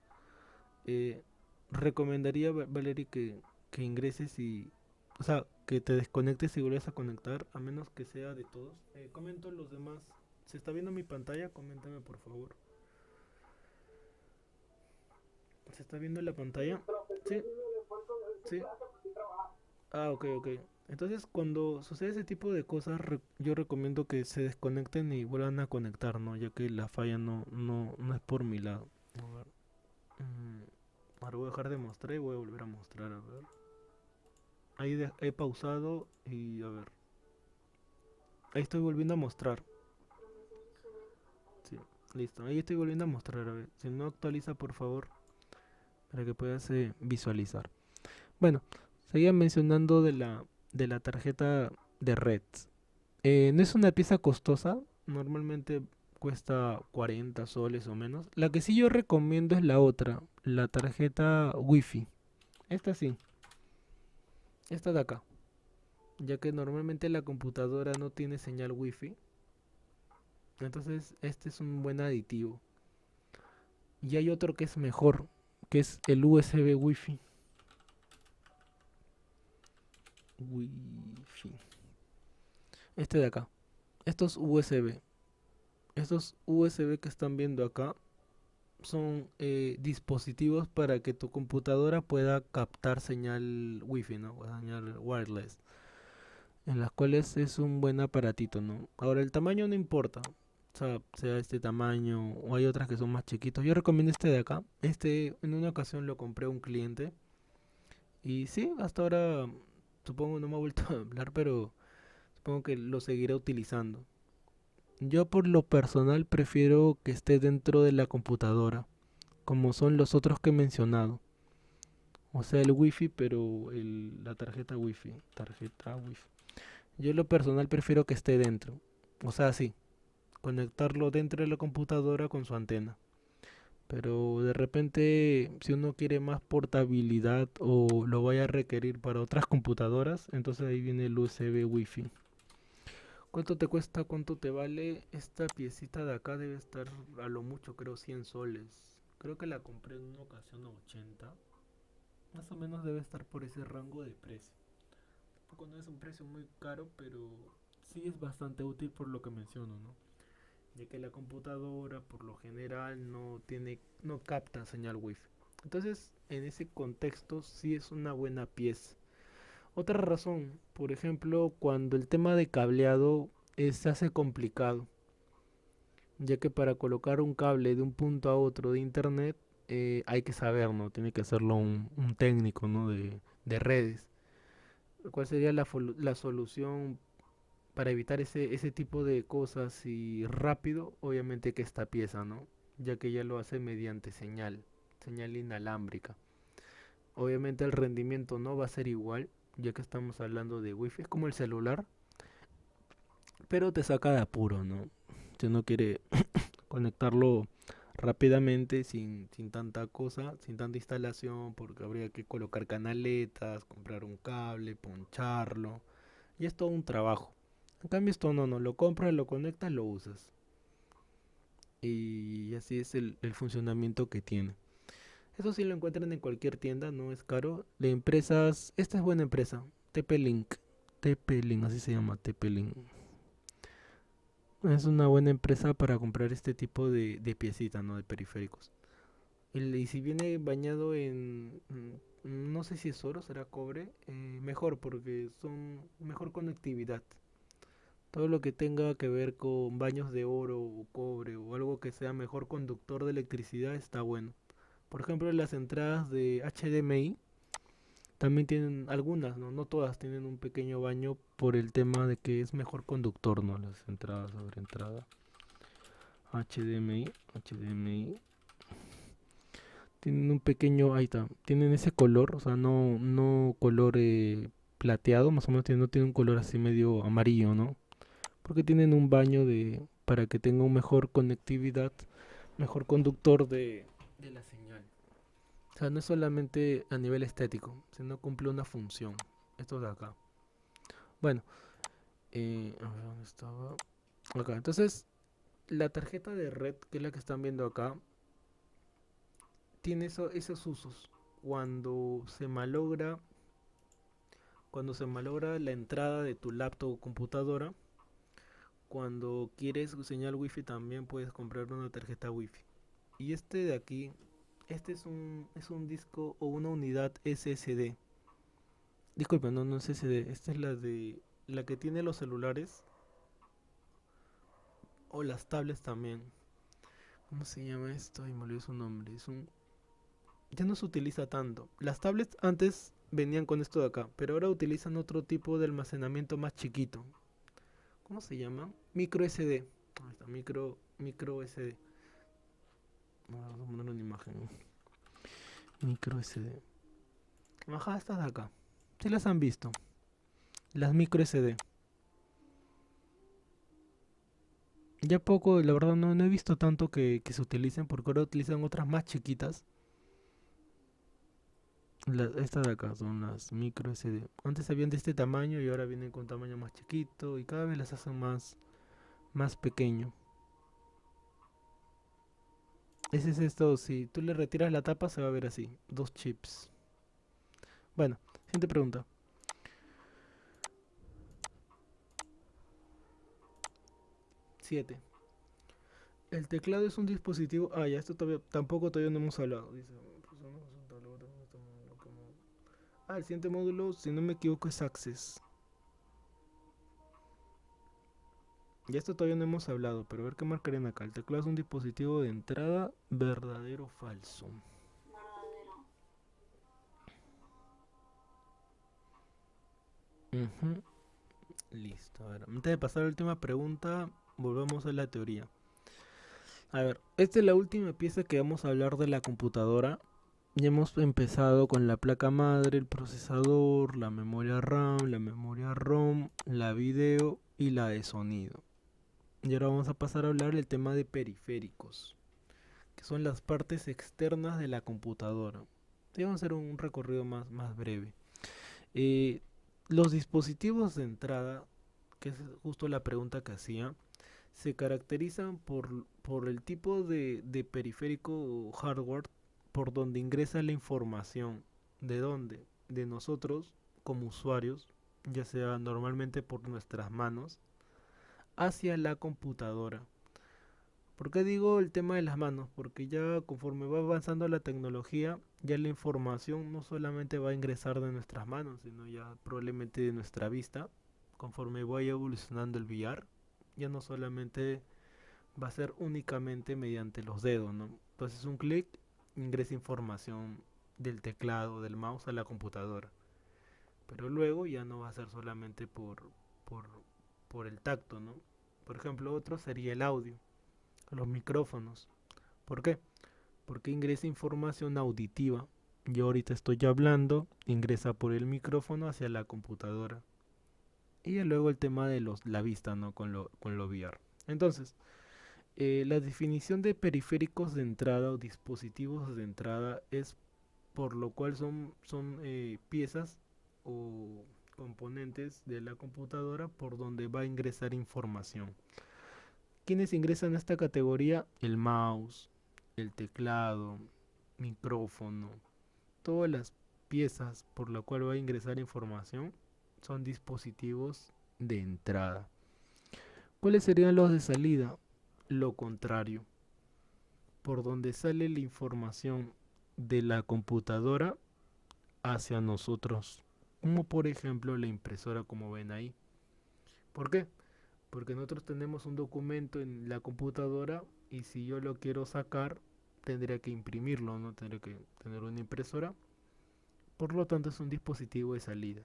Eh, Recomendaría, Valerie, que ingreses y, o sea, que te desconectes y vuelvas a conectar, a menos que sea de todos. Comento los demás. ¿Se está viendo mi pantalla? Coméntame, por favor. ¿Se está viendo la pantalla? Sí, sí. Ah, ok, ok. Entonces, cuando sucede ese tipo de cosas, yo recomiendo que se desconecten y vuelvan a conectar, ¿no? Ya que la falla no es por mi lado. A ver. Ahora voy a dejar de mostrar y voy a volver a mostrar, a ver. Ahí he pausado y a ver. Ahí estoy volviendo a mostrar. Sí, listo. Ahí estoy volviendo a mostrar, a ver. Si no actualiza, por favor, para que puedas visualizar. Bueno, seguía mencionando de la tarjeta de red. No es una pieza costosa, normalmente cuesta 40 soles o menos. La que sí yo recomiendo es la otra, la tarjeta Wi-Fi. Esta sí, esta de acá, ya que normalmente la computadora no tiene señal Wi-Fi. Entonces este es un buen aditivo. Y hay otro que es mejor, que es el USB Wi-Fi. Wi-Fi. Este de acá. Estos USB. Estos USB que están viendo acá son dispositivos para que tu computadora pueda captar señal wifi, ¿no? O señal wireless, en las cuales es un buen aparatito, ¿no? Ahora el tamaño no importa, o sea este tamaño o hay otras que son más chiquitos. Yo recomiendo este de acá. Este en una ocasión lo compré a un cliente y sí, hasta ahora supongo no me ha vuelto a hablar, pero supongo que lo seguiré utilizando. Yo por lo personal prefiero que esté dentro de la computadora, como son los otros que he mencionado. O sea, el wifi, pero la tarjeta wifi. Tarjeta wifi. Yo en lo personal prefiero que esté dentro. O sea, sí, conectarlo dentro de la computadora con su antena. Pero de repente, si uno quiere más portabilidad o lo vaya a requerir para otras computadoras, entonces ahí viene el USB Wi-Fi. ¿Cuánto te cuesta? ¿Cuánto te vale? Esta piecita de acá debe estar a lo mucho, creo, 100 soles. Creo que la compré en una ocasión a 80. Más o menos debe estar por ese rango de precio. Tampoco no es un precio muy caro, pero sí es bastante útil por lo que menciono, ¿no? Ya que la computadora por lo general no capta señal wifi. Entonces, en ese contexto sí es una buena pieza. Otra razón, por ejemplo, cuando el tema de cableado se hace complicado, ya que para colocar un cable de un punto a otro de internet hay que saber, ¿no? Tiene que hacerlo un técnico, ¿no? De redes. ¿Cuál sería la solución para evitar ese tipo de cosas y rápido? Obviamente que esta pieza, ¿no? Ya que ya lo hace mediante señal inalámbrica. Obviamente el rendimiento no va a ser igual, ya que estamos hablando de wifi, es como el celular, pero te saca de apuro, ¿no? Si uno quiere conectarlo rápidamente, sin tanta cosa, sin tanta instalación, porque habría que colocar canaletas, comprar un cable, poncharlo, y es todo un trabajo. En cambio esto no, lo compras, lo conectas, lo usas. Y así es el funcionamiento que tiene. Eso sí lo encuentran en cualquier tienda, no es caro. De empresas, esta es buena empresa, TP-Link. TP-Link, así se llama, TP-Link. Es una buena empresa para comprar este tipo de piecitas, ¿no? De periféricos. Y si viene bañado en, no sé si es oro, será cobre, mejor porque son mejor conectividad. Todo lo que tenga que ver con baños de oro o cobre o algo que sea mejor conductor de electricidad está bueno. Por ejemplo, las entradas de HDMI también tienen algunas, ¿no? No todas tienen un pequeño baño por el tema de que es mejor conductor, ¿no? Las entradas sobre entrada. HDMI. Tienen un pequeño, ahí está, tienen ese color, o sea, no color plateado, más o menos no tiene un color así medio amarillo, ¿no? Porque tienen un baño para que tenga un mejor conectividad, mejor conductor de la señal. O sea, no es solamente a nivel estético, sino cumple una función. Esto de acá. Bueno, a ver dónde estaba. Acá. Entonces, la tarjeta de red, que es la que están viendo acá, tiene esos usos. Cuando se malogra, cuando se malogra la entrada de tu laptop o computadora, cuando quieres señal wifi también puedes comprar una tarjeta wifi. Y este de aquí, este es un disco o una unidad SSD. Disculpa, no es SSD, esta es la que tiene los celulares o las tablets también. ¿Cómo se llama esto? Ay, me olvidé su nombre. Ya no se utiliza tanto. Las tablets antes venían con esto de acá, pero ahora utilizan otro tipo de almacenamiento más chiquito. ¿Cómo se llama? Micro SD. Ahí está, micro SD. Vamos a poner una imagen. Micro SD. Ajá, estas de acá. Sí las han visto. Las micro SD. Ya poco, la verdad no he visto tanto que se utilicen porque ahora utilizan otras más chiquitas. Estas de acá son las micro SD. Antes habían de este tamaño y ahora vienen con tamaño más chiquito y cada vez las hacen más pequeño. Ese es esto, si tú le retiras la tapa se va a ver así, dos chips. Bueno, siguiente pregunta. 7. El teclado es un dispositivo. Ah, ya, esto tampoco todavía no hemos hablado. Dice, pues, el siguiente módulo, si no me equivoco, es Access. Ya esto todavía no hemos hablado, pero a ver qué marcarían acá. El teclado es un dispositivo de entrada, verdadero o falso. Ujú. Listo, a ver, antes de pasar a la última pregunta, volvamos a la teoría. A ver, esta es la última pieza que vamos a hablar de la computadora. Ya hemos empezado con la placa madre, el procesador, la memoria RAM, la memoria ROM, la video y la de sonido. Y ahora vamos a pasar a hablar del tema de periféricos, que son las partes externas de la computadora. Y vamos a hacer un recorrido más breve. Eh, los dispositivos de entrada, que es justo la pregunta que hacía, se caracterizan por el tipo de periférico o hardware por donde ingresa la información. ¿De dónde? De nosotros como usuarios, ya sea normalmente por nuestras manos, hacia la computadora. ¿Por qué digo el tema de las manos? Porque ya conforme va avanzando la tecnología, ya la información no solamente va a ingresar de nuestras manos, sino ya probablemente de nuestra vista. Conforme vaya evolucionando el VR, ya no solamente va a ser únicamente mediante los dedos, ¿no? Entonces un clic ingresa información del teclado, del mouse a la computadora. Pero luego ya no va a ser solamente por, por el tacto, ¿no? Por ejemplo, otro sería el audio, los micrófonos. ¿Por qué? Porque ingresa información auditiva. Yo ahorita estoy hablando, ingresa por el micrófono hacia la computadora. Y ya luego el tema de la vista, ¿no? Con lo VR. Entonces, la definición de periféricos de entrada o dispositivos de entrada es por lo cual son piezas o componentes de la computadora por donde va a ingresar información. ¿Quiénes ingresan a esta categoría? El mouse, el teclado, micrófono, todas las piezas por la cual va a ingresar información son dispositivos de entrada. ¿Cuáles serían los de salida? Lo contrario, por donde sale la información de la computadora hacia nosotros, como por ejemplo la impresora como ven ahí. ¿Por qué? Porque nosotros tenemos un documento en la computadora y si yo lo quiero sacar tendría que imprimirlo, no tendría que tener una impresora, por lo tanto es un dispositivo de salida.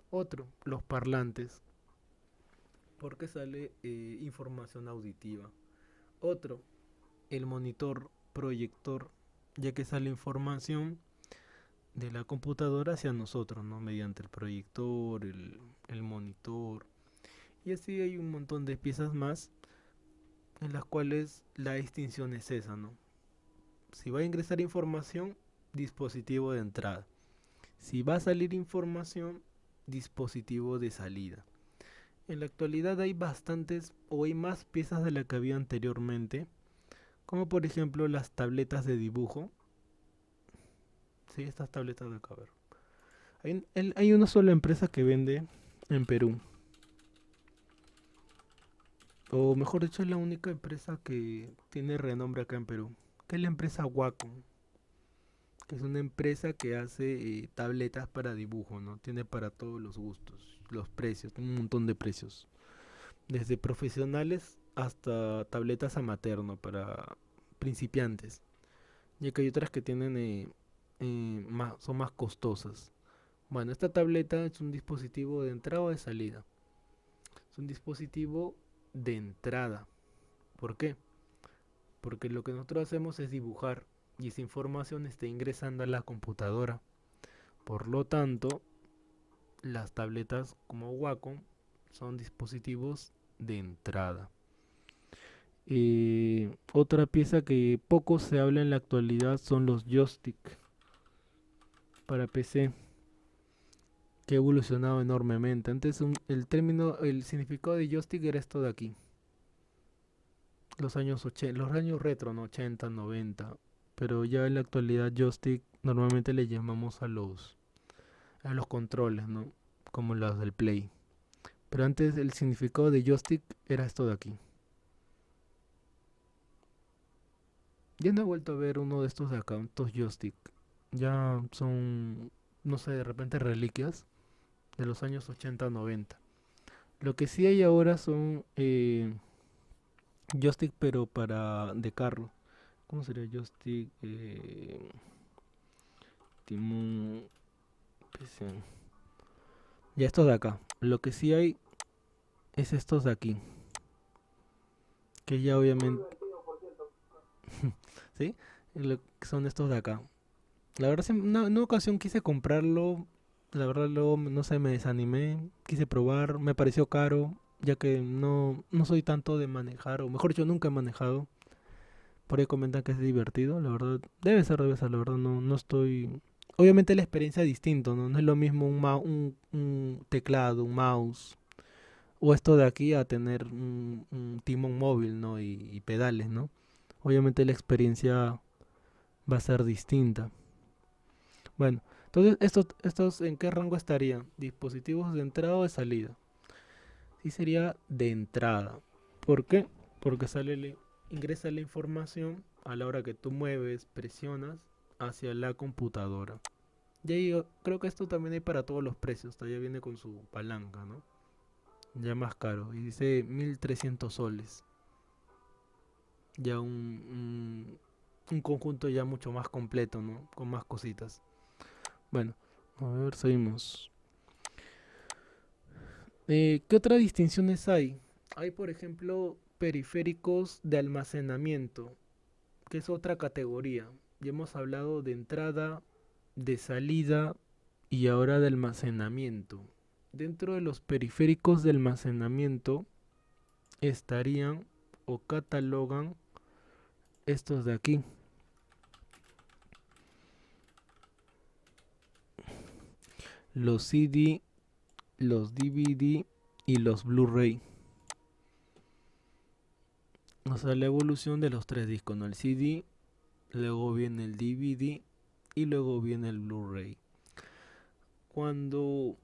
Otro, los parlantes, porque sale información auditiva. Otro, el monitor proyector, ya que sale información de la computadora hacia nosotros, ¿no? Mediante el proyector, el monitor. Y así hay un montón de piezas más en las cuales la distinción es esa, ¿no? Si va a ingresar información, dispositivo de entrada. Si va a salir información, dispositivo de salida. En la actualidad hay bastantes o hay más piezas de la que había anteriormente, como por ejemplo las tabletas de dibujo. Sí, estas tabletas de acá, a ver. Hay una sola empresa que vende en Perú. O mejor dicho, es la única empresa que tiene renombre acá en Perú. Que es la empresa Wacom. Que es una empresa que hace tabletas para dibujo, ¿no? Tiene para todos los gustos, los precios, tiene un montón de precios. Desde profesionales hasta tabletas amateur, ¿no? Para principiantes. Ya que hay otras que tienen son más costosas. Bueno, esta tableta es un dispositivo de entrada o de salida. Es un dispositivo de entrada. ¿Por qué? Porque lo que nosotros hacemos es dibujar y esa información está ingresando a la computadora. Por lo tanto, las tabletas como Wacom son dispositivos de entrada. Otra pieza que poco se habla en la actualidad son los joystick para PC, que ha evolucionado enormemente. Antes el significado de joystick era esto de aquí. Los años retro, ¿no? 80, 90. Pero ya en la actualidad joystick normalmente le llamamos a los controles, ¿no? Como los del Play. Pero antes el significado de joystick era esto de aquí. Ya no he vuelto a ver uno de estos de acá, estos joystick. Ya son, no sé, de repente reliquias de los años 80, 90. Lo que sí hay ahora son joystick pero para de carro. ¿Cómo sería joystick? Timón. PC. Ya estos de acá. Lo que sí hay es estos de aquí. Que ya obviamente... ¿Sí? Lo que son estos de acá. La verdad, en una ocasión quise comprarlo. La verdad, luego, no sé, me desanimé. Quise probar, me pareció caro, ya que no soy tanto de manejar, o mejor dicho, nunca he manejado. Por ahí comentan que es divertido, la verdad. Debe ser, la verdad, no estoy... Obviamente la experiencia es distinto, ¿no? No es lo mismo un teclado, un mouse, o esto de aquí a tener un timón móvil, ¿no? Y pedales, ¿no? Obviamente la experiencia va a ser distinta. Bueno, entonces, ¿estos en qué rango estarían? ¿Dispositivos de entrada o de salida? Sí sería de entrada. ¿Por qué? Porque ingresa la información a la hora que tú mueves, presionas hacia la computadora. Y ahí yo creo que esto también hay para todos los precios. Ya viene con su palanca, ¿no? Ya más caro. Y dice 1300 soles. Ya un conjunto ya mucho más completo, ¿no? Con más cositas. Bueno, a ver, seguimos. ¿Qué otras distinciones hay? Hay, por ejemplo, periféricos de almacenamiento, que es otra categoría. Ya hemos hablado de entrada, de salida y ahora de almacenamiento. Dentro de los periféricos de almacenamiento estarían o catalogan estos de aquí. Los CD, los DVD y los Blu-ray. O sea, la evolución de los tres discos, ¿no? El CD, luego viene el DVD y luego viene el Blu-ray. Cuando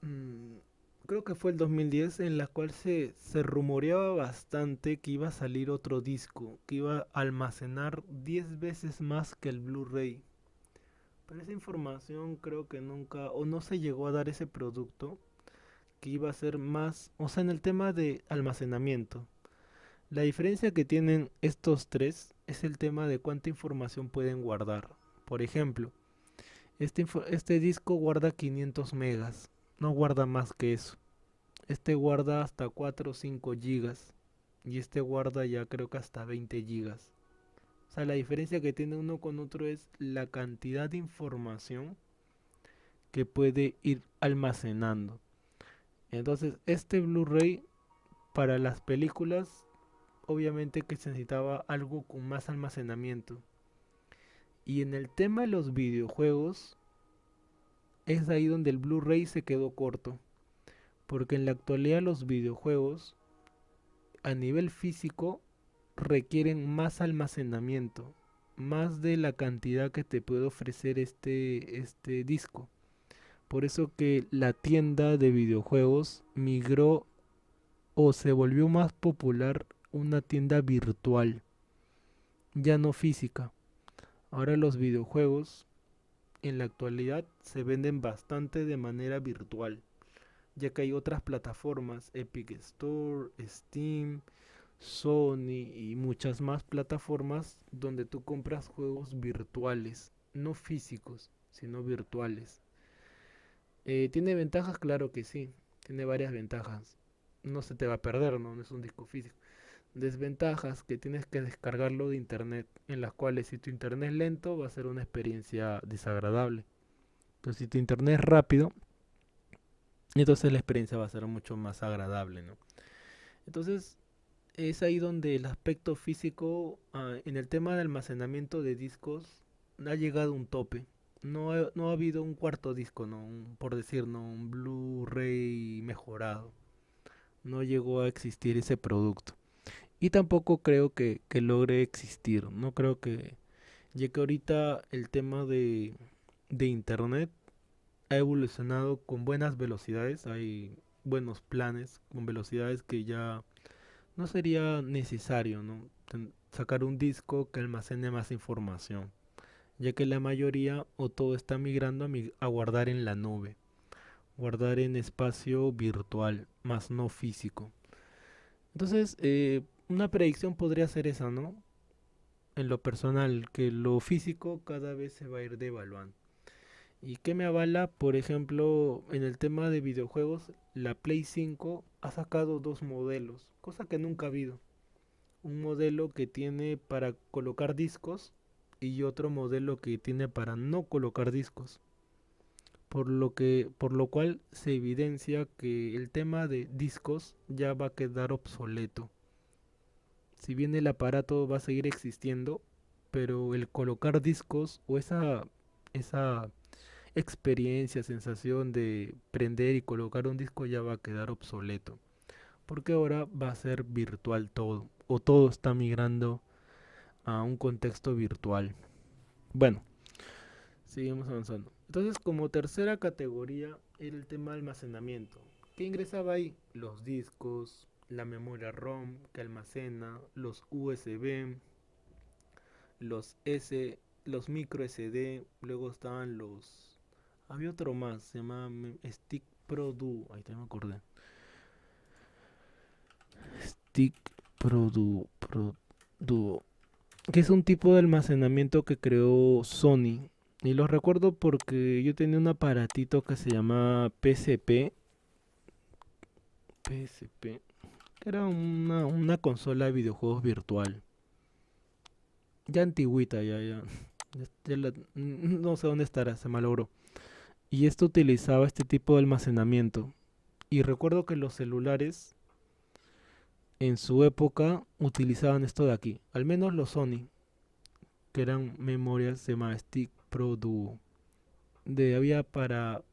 mm, creo que fue el 2010 en la cual se rumoreaba bastante que iba a salir otro disco, que iba a almacenar 10 veces más que el Blu-ray. Pero esa información creo que nunca, o no se llegó a dar ese producto, que iba a ser más, o sea, en el tema de almacenamiento. La diferencia que tienen estos tres es el tema de cuánta información pueden guardar. Por ejemplo, este disco guarda 500 megas, no guarda más que eso. Este guarda hasta 4 o 5 gigas y este guarda ya creo que hasta 20 gigas. O sea, la diferencia que tiene uno con otro es la cantidad de información que puede ir almacenando. Entonces, este Blu-ray para las películas, obviamente que se necesitaba algo con más almacenamiento. Y en el tema de los videojuegos, es ahí donde el Blu-ray se quedó corto. Porque en la actualidad los videojuegos a nivel físico requieren más almacenamiento, más de la cantidad que te puede ofrecer este disco. Por eso que la tienda de videojuegos migró o se volvió más popular una tienda virtual, ya no física. Ahora los videojuegos en la actualidad se venden bastante de manera virtual, ya que hay otras plataformas, Epic Store, Steam, Sony y muchas más plataformas donde tú compras juegos virtuales, no físicos, sino virtuales. ¿Tiene ventajas? Claro que sí, tiene varias ventajas. No se te va a perder, ¿no? No es un disco físico. Desventajas que tienes que descargarlo de internet, en las cuales si tu internet es lento va a ser una experiencia desagradable. Entonces si tu internet es rápido, entonces la experiencia va a ser mucho más agradable, ¿no? Entonces es ahí donde el aspecto físico en el tema de almacenamiento de discos ha llegado a un tope. No ha habido un cuarto disco, ¿no? Por decir, ¿no? Un Blu-ray mejorado. No llegó a existir ese producto. Y tampoco creo que logre existir. No creo que... Ya que ahorita el tema de internet ha evolucionado con buenas velocidades. Hay buenos planes con velocidades que ya no sería necesario, ¿no? Sacar un disco que almacene más información, ya que la mayoría o todo está migrando a guardar en la nube, guardar en espacio virtual, más no físico. Entonces, una predicción podría ser esa, ¿no? En lo personal, que lo físico cada vez se va a ir devaluando. ¿Y qué me avala? Por ejemplo, en el tema de videojuegos, la Play 5 ha sacado dos modelos, cosa que nunca ha habido. Un modelo que tiene para colocar discos y otro modelo que tiene para no colocar discos. Por lo cual se evidencia que el tema de discos ya va a quedar obsoleto. Si bien el aparato va a seguir existiendo, pero el colocar discos o esa experiencia, sensación de prender y colocar un disco ya va a quedar obsoleto. Porque ahora va a ser virtual todo, o todo está migrando a un contexto virtual. Bueno, seguimos avanzando. Entonces, como tercera categoría era el tema de almacenamiento. ¿Qué ingresaba ahí? Los discos, la memoria ROM que almacena, los USB, los los micro SD, luego estaban los... Había otro más, se llama Stick Pro Duo, ahí también me acordé. Stick Pro Duo, que es un tipo de almacenamiento que creó Sony. Y lo recuerdo porque yo tenía un aparatito que se llama PSP, que era una consola de videojuegos virtual. Ya antigüita, no sé dónde estará, se malogró. Y esto utilizaba este tipo de almacenamiento. Y recuerdo que los celulares en su época utilizaban esto de aquí. Al menos los Sony, que eran memorias, se llama Stick Pro Duo. Había para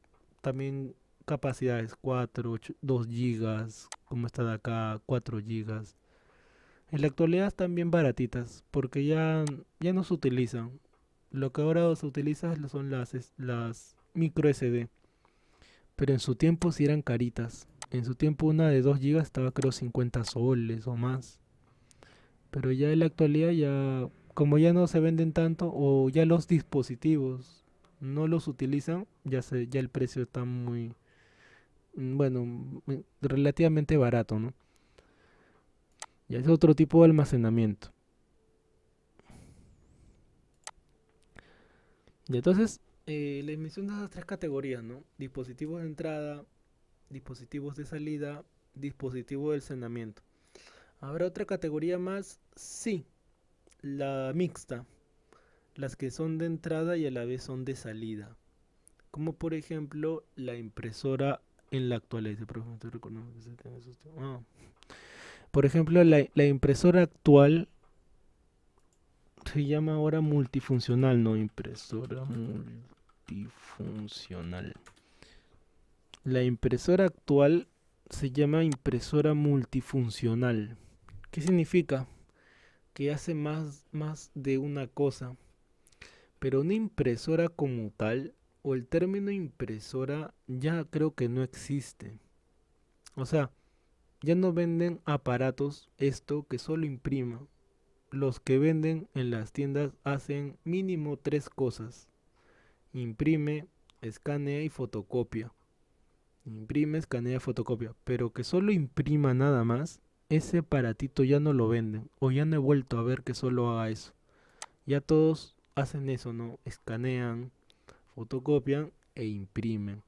también capacidades 4 2 gigas, como está de acá, 4 gigas. En la actualidad están bien baratitas, porque ya no se utilizan. Lo que ahora se utiliza son las micro SD. Pero en su tiempo sí eran caritas. En su tiempo una de 2 gigas estaba creo 50 soles o más. Pero ya en la actualidad ya, como ya no se venden tanto o ya los dispositivos no los utilizan, ya el precio está muy, bueno, relativamente barato, ¿no? Ya es otro tipo de almacenamiento. Y entonces, les menciono las tres categorías, ¿no? Dispositivos de entrada, dispositivos de salida, dispositivos de almacenamiento. ¿Habrá otra categoría más? Sí, la mixta, las que son de entrada y a la vez son de salida. Como por ejemplo la impresora en la actualidad. Por ejemplo, la impresora actual se llama ahora multifuncional, no impresora multifuncional. La impresora actual se llama impresora multifuncional. ¿Qué significa? Que hace más de una cosa. Pero una impresora como tal, o el término impresora, ya creo que no existe. O sea, ya no venden aparatos esto que solo imprima. Los que venden en las tiendas hacen mínimo tres cosas. Imprime, escanea y fotocopia. Imprime, escanea y fotocopia. Pero que solo imprima nada más, ese aparatito ya no lo venden. O ya no he vuelto a ver que solo haga eso. Ya todos hacen eso, ¿no? Escanean, fotocopian e imprimen.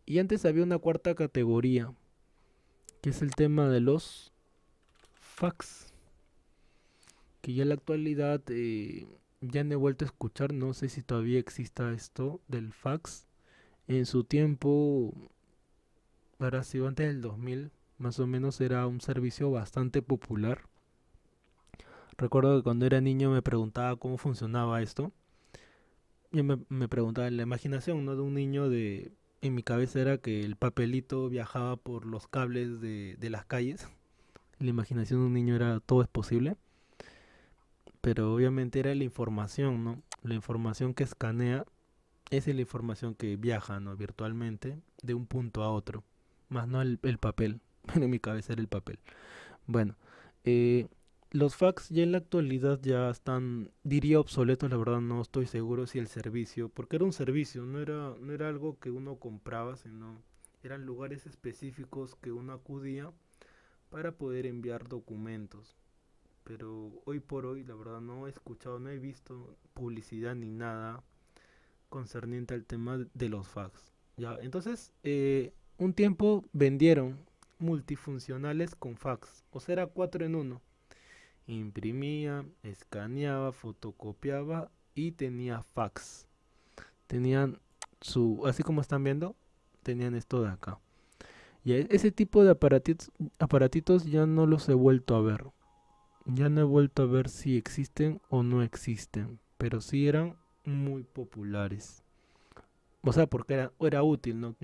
Y antes había una cuarta categoría, que es el tema de los fax, que ya en la actualidad ya no he vuelto a escuchar, no sé si todavía exista esto del fax. En su tiempo, ahora sido antes del 2000, más o menos era un servicio bastante popular. Recuerdo que cuando era niño me preguntaba cómo funcionaba esto. Yo me preguntaba en la imaginación, ¿no? De un niño en mi cabeza era que el papelito viajaba por los cables de las calles. En la imaginación de un niño era todo es posible. Pero obviamente era la información, ¿no? La información que escanea, esa es la información que viaja, ¿no? Virtualmente de un punto a otro. Más no el papel. En mi cabeza era el papel. Bueno, eh, los fax ya en la actualidad ya están, diría obsoletos, la verdad no estoy seguro si el servicio, porque era un servicio, no era algo que uno compraba, sino eran lugares específicos que uno acudía para poder enviar documentos. Pero hoy por hoy, la verdad no he escuchado, no he visto publicidad ni nada concerniente al tema de los fax. Ya, entonces, un tiempo vendieron multifuncionales con fax, o sea, era cuatro en uno. Imprimía, escaneaba, fotocopiaba y tenía fax. Tenían así como están viendo, tenían esto de acá. Y ese tipo de aparatitos ya no los he vuelto a ver. Ya no he vuelto a ver si existen o no existen, pero sí eran muy populares. O sea, porque era útil, ¿no?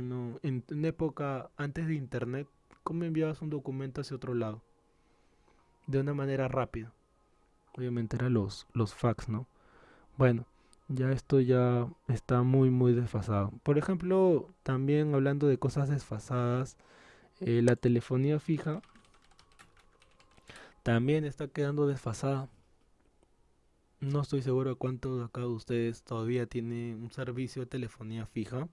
En época antes de internet, ¿cómo enviabas un documento hacia otro lado? De una manera rápida. Obviamente eran los fax, ¿no? Bueno, ya esto ya está muy, muy desfasado. Por ejemplo, también hablando de cosas desfasadas, la telefonía fija también está quedando desfasada. No estoy seguro de cuántos de acá de ustedes todavía tienen un servicio de telefonía fija.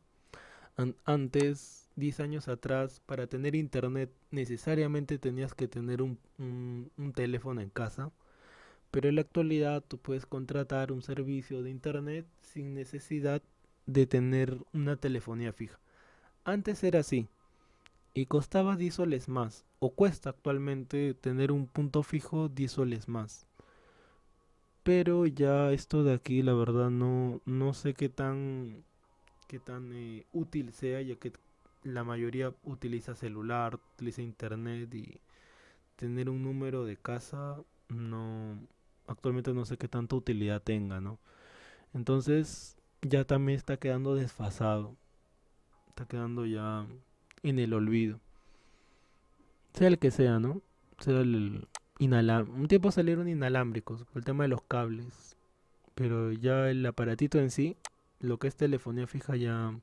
Antes, 10 años atrás, para tener internet necesariamente tenías que tener un teléfono en casa. Pero en la actualidad tú puedes contratar un servicio de internet sin necesidad de tener una telefonía fija. Antes era así y costaba 10 soles más. O cuesta actualmente tener un punto fijo 10 soles más. Pero ya esto de aquí, la verdad, no sé qué tan útil sea, ya que la mayoría utiliza celular, utiliza internet y tener un número de casa no, actualmente no sé qué tanta utilidad tenga, ¿no? Entonces ya también está quedando desfasado, está quedando ya en el olvido, sea el que sea, ¿no? Sea un tiempo salieron inalámbricos por el tema de los cables, pero ya el aparatito en sí, lo que es telefonía fija ya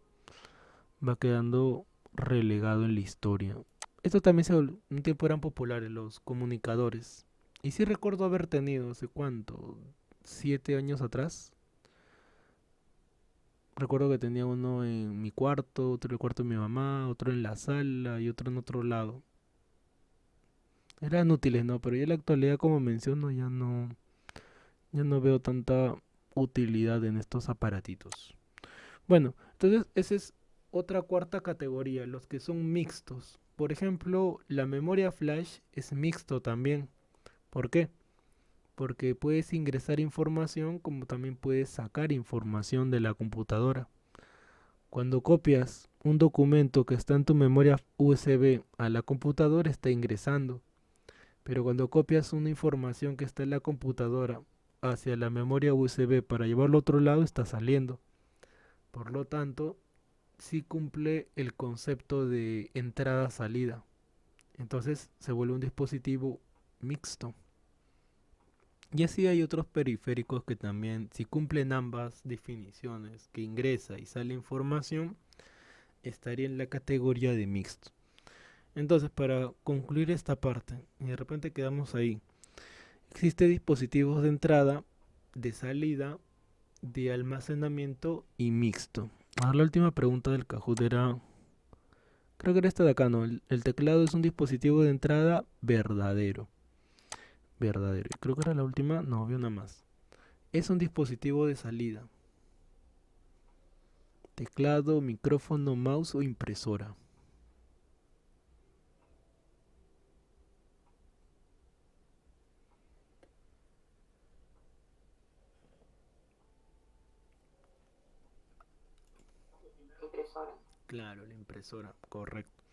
va quedando relegado en la historia. Esto también un tiempo eran populares los comunicadores. Y sí recuerdo haber tenido, ¿hace cuánto? 7 años atrás. Recuerdo que tenía uno en mi cuarto, otro en el cuarto de mi mamá, otro en la sala y otro en otro lado. Eran útiles, ¿no? Pero ya en la actualidad, como menciono, ya no veo tanta utilidad en estos aparatitos. Bueno, entonces esa es otra cuarta categoría, los que son mixtos. Por ejemplo, la memoria flash es mixto también. ¿Por qué? Porque puedes ingresar información como también puedes sacar información de la computadora. Cuando copias un documento que está en tu memoria USB a la computadora está ingresando, pero cuando copias una información que está en la computadora hacia la memoria USB para llevarlo a otro lado está saliendo. Por lo tanto, sí cumple el concepto de entrada-salida. Entonces se vuelve un dispositivo mixto. Y así hay otros periféricos que también, si cumplen ambas definiciones, que ingresa y sale información, estaría en la categoría de mixto. Entonces, para concluir esta parte, y de repente quedamos ahí, existen dispositivos de entrada, de salida, de almacenamiento y mixto. Ahora la última pregunta del Kahoot era, creo que era esta de acá, ¿no? El teclado es un dispositivo de entrada verdadero. Verdadero. Y creo que era la última, no, había una más. Es un dispositivo de salida. Teclado, micrófono, mouse o impresora. Claro, la impresora, correcto.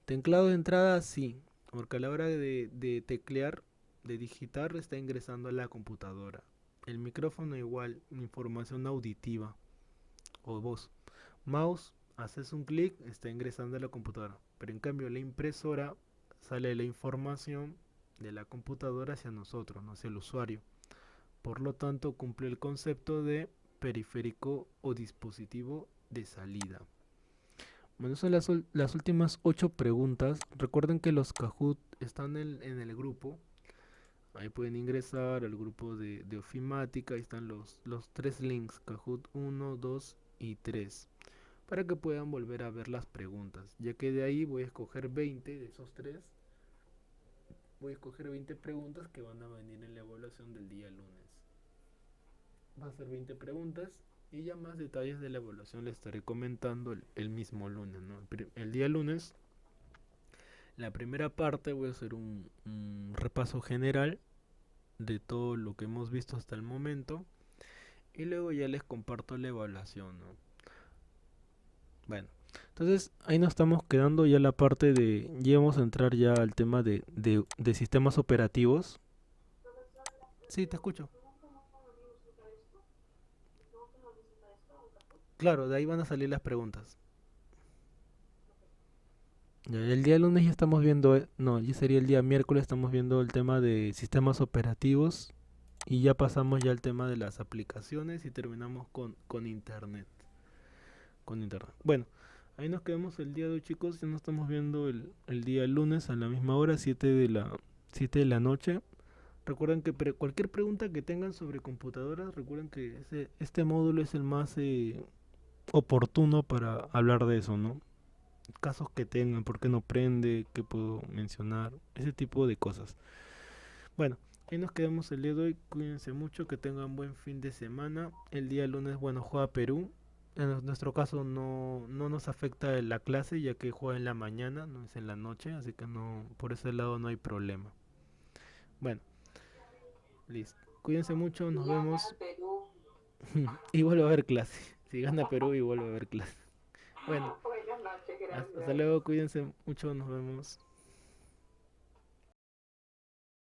Teclado de entrada, sí, porque a la hora de teclear, de digitar, está ingresando a la computadora. El micrófono igual, información auditiva o voz. Mouse, haces un clic, está ingresando a la computadora. Pero en cambio la impresora sale la información de la computadora hacia nosotros, no hacia el usuario. Por lo tanto, cumple el concepto de periférico o dispositivo de salida. Bueno, son las últimas 8 preguntas. Recuerden que los Kahoot están en el grupo. Ahí pueden ingresar al grupo de ofimática. Ahí están los 3 links, Kahoot 1, 2 y 3, para que puedan volver a ver las preguntas. Ya que de ahí voy a escoger 20 de esos 3. Voy a escoger 20 preguntas que van a venir en la evaluación del día lunes. Va a ser 20 preguntas y ya más detalles de la evaluación les estaré comentando el mismo lunes, ¿no? El día lunes, la primera parte voy a hacer un repaso general de todo lo que hemos visto hasta el momento. y luego ya les comparto la evaluación, ¿no? Bueno, entonces ahí nos estamos quedando ya la parte de, ya vamos a entrar ya al tema de sistemas operativos. Sí, te escucho. Claro, de ahí van a salir las preguntas. Ya, el día lunes ya estamos viendo, no, ya sería el día miércoles, estamos viendo el tema de sistemas operativos y ya pasamos ya al tema de las aplicaciones y terminamos con internet. Con internet. Bueno, ahí nos quedamos el día de hoy, chicos. Ya nos estamos viendo el día lunes a la misma hora, 7 de la noche. Recuerden que cualquier pregunta que tengan sobre computadoras, recuerden que este módulo es el más oportuno para hablar de eso, ¿no? Casos que tengan, por qué no prende, qué puedo mencionar, ese tipo de cosas. Bueno, ahí nos quedamos el día de hoy. Cuídense mucho, que tengan buen fin de semana. El día lunes, bueno, juega Perú. En nuestro caso no nos afecta la clase ya que juega en la mañana, no es en la noche, así que no, por ese lado no hay problema. Bueno, listo. Cuídense mucho, Si nos gana vemos. Perú. Y vuelve a haber clase. Si gana Perú y vuelve a haber clase. Bueno, Buenas noches, hasta gracias. luego, cuídense mucho, nos vemos.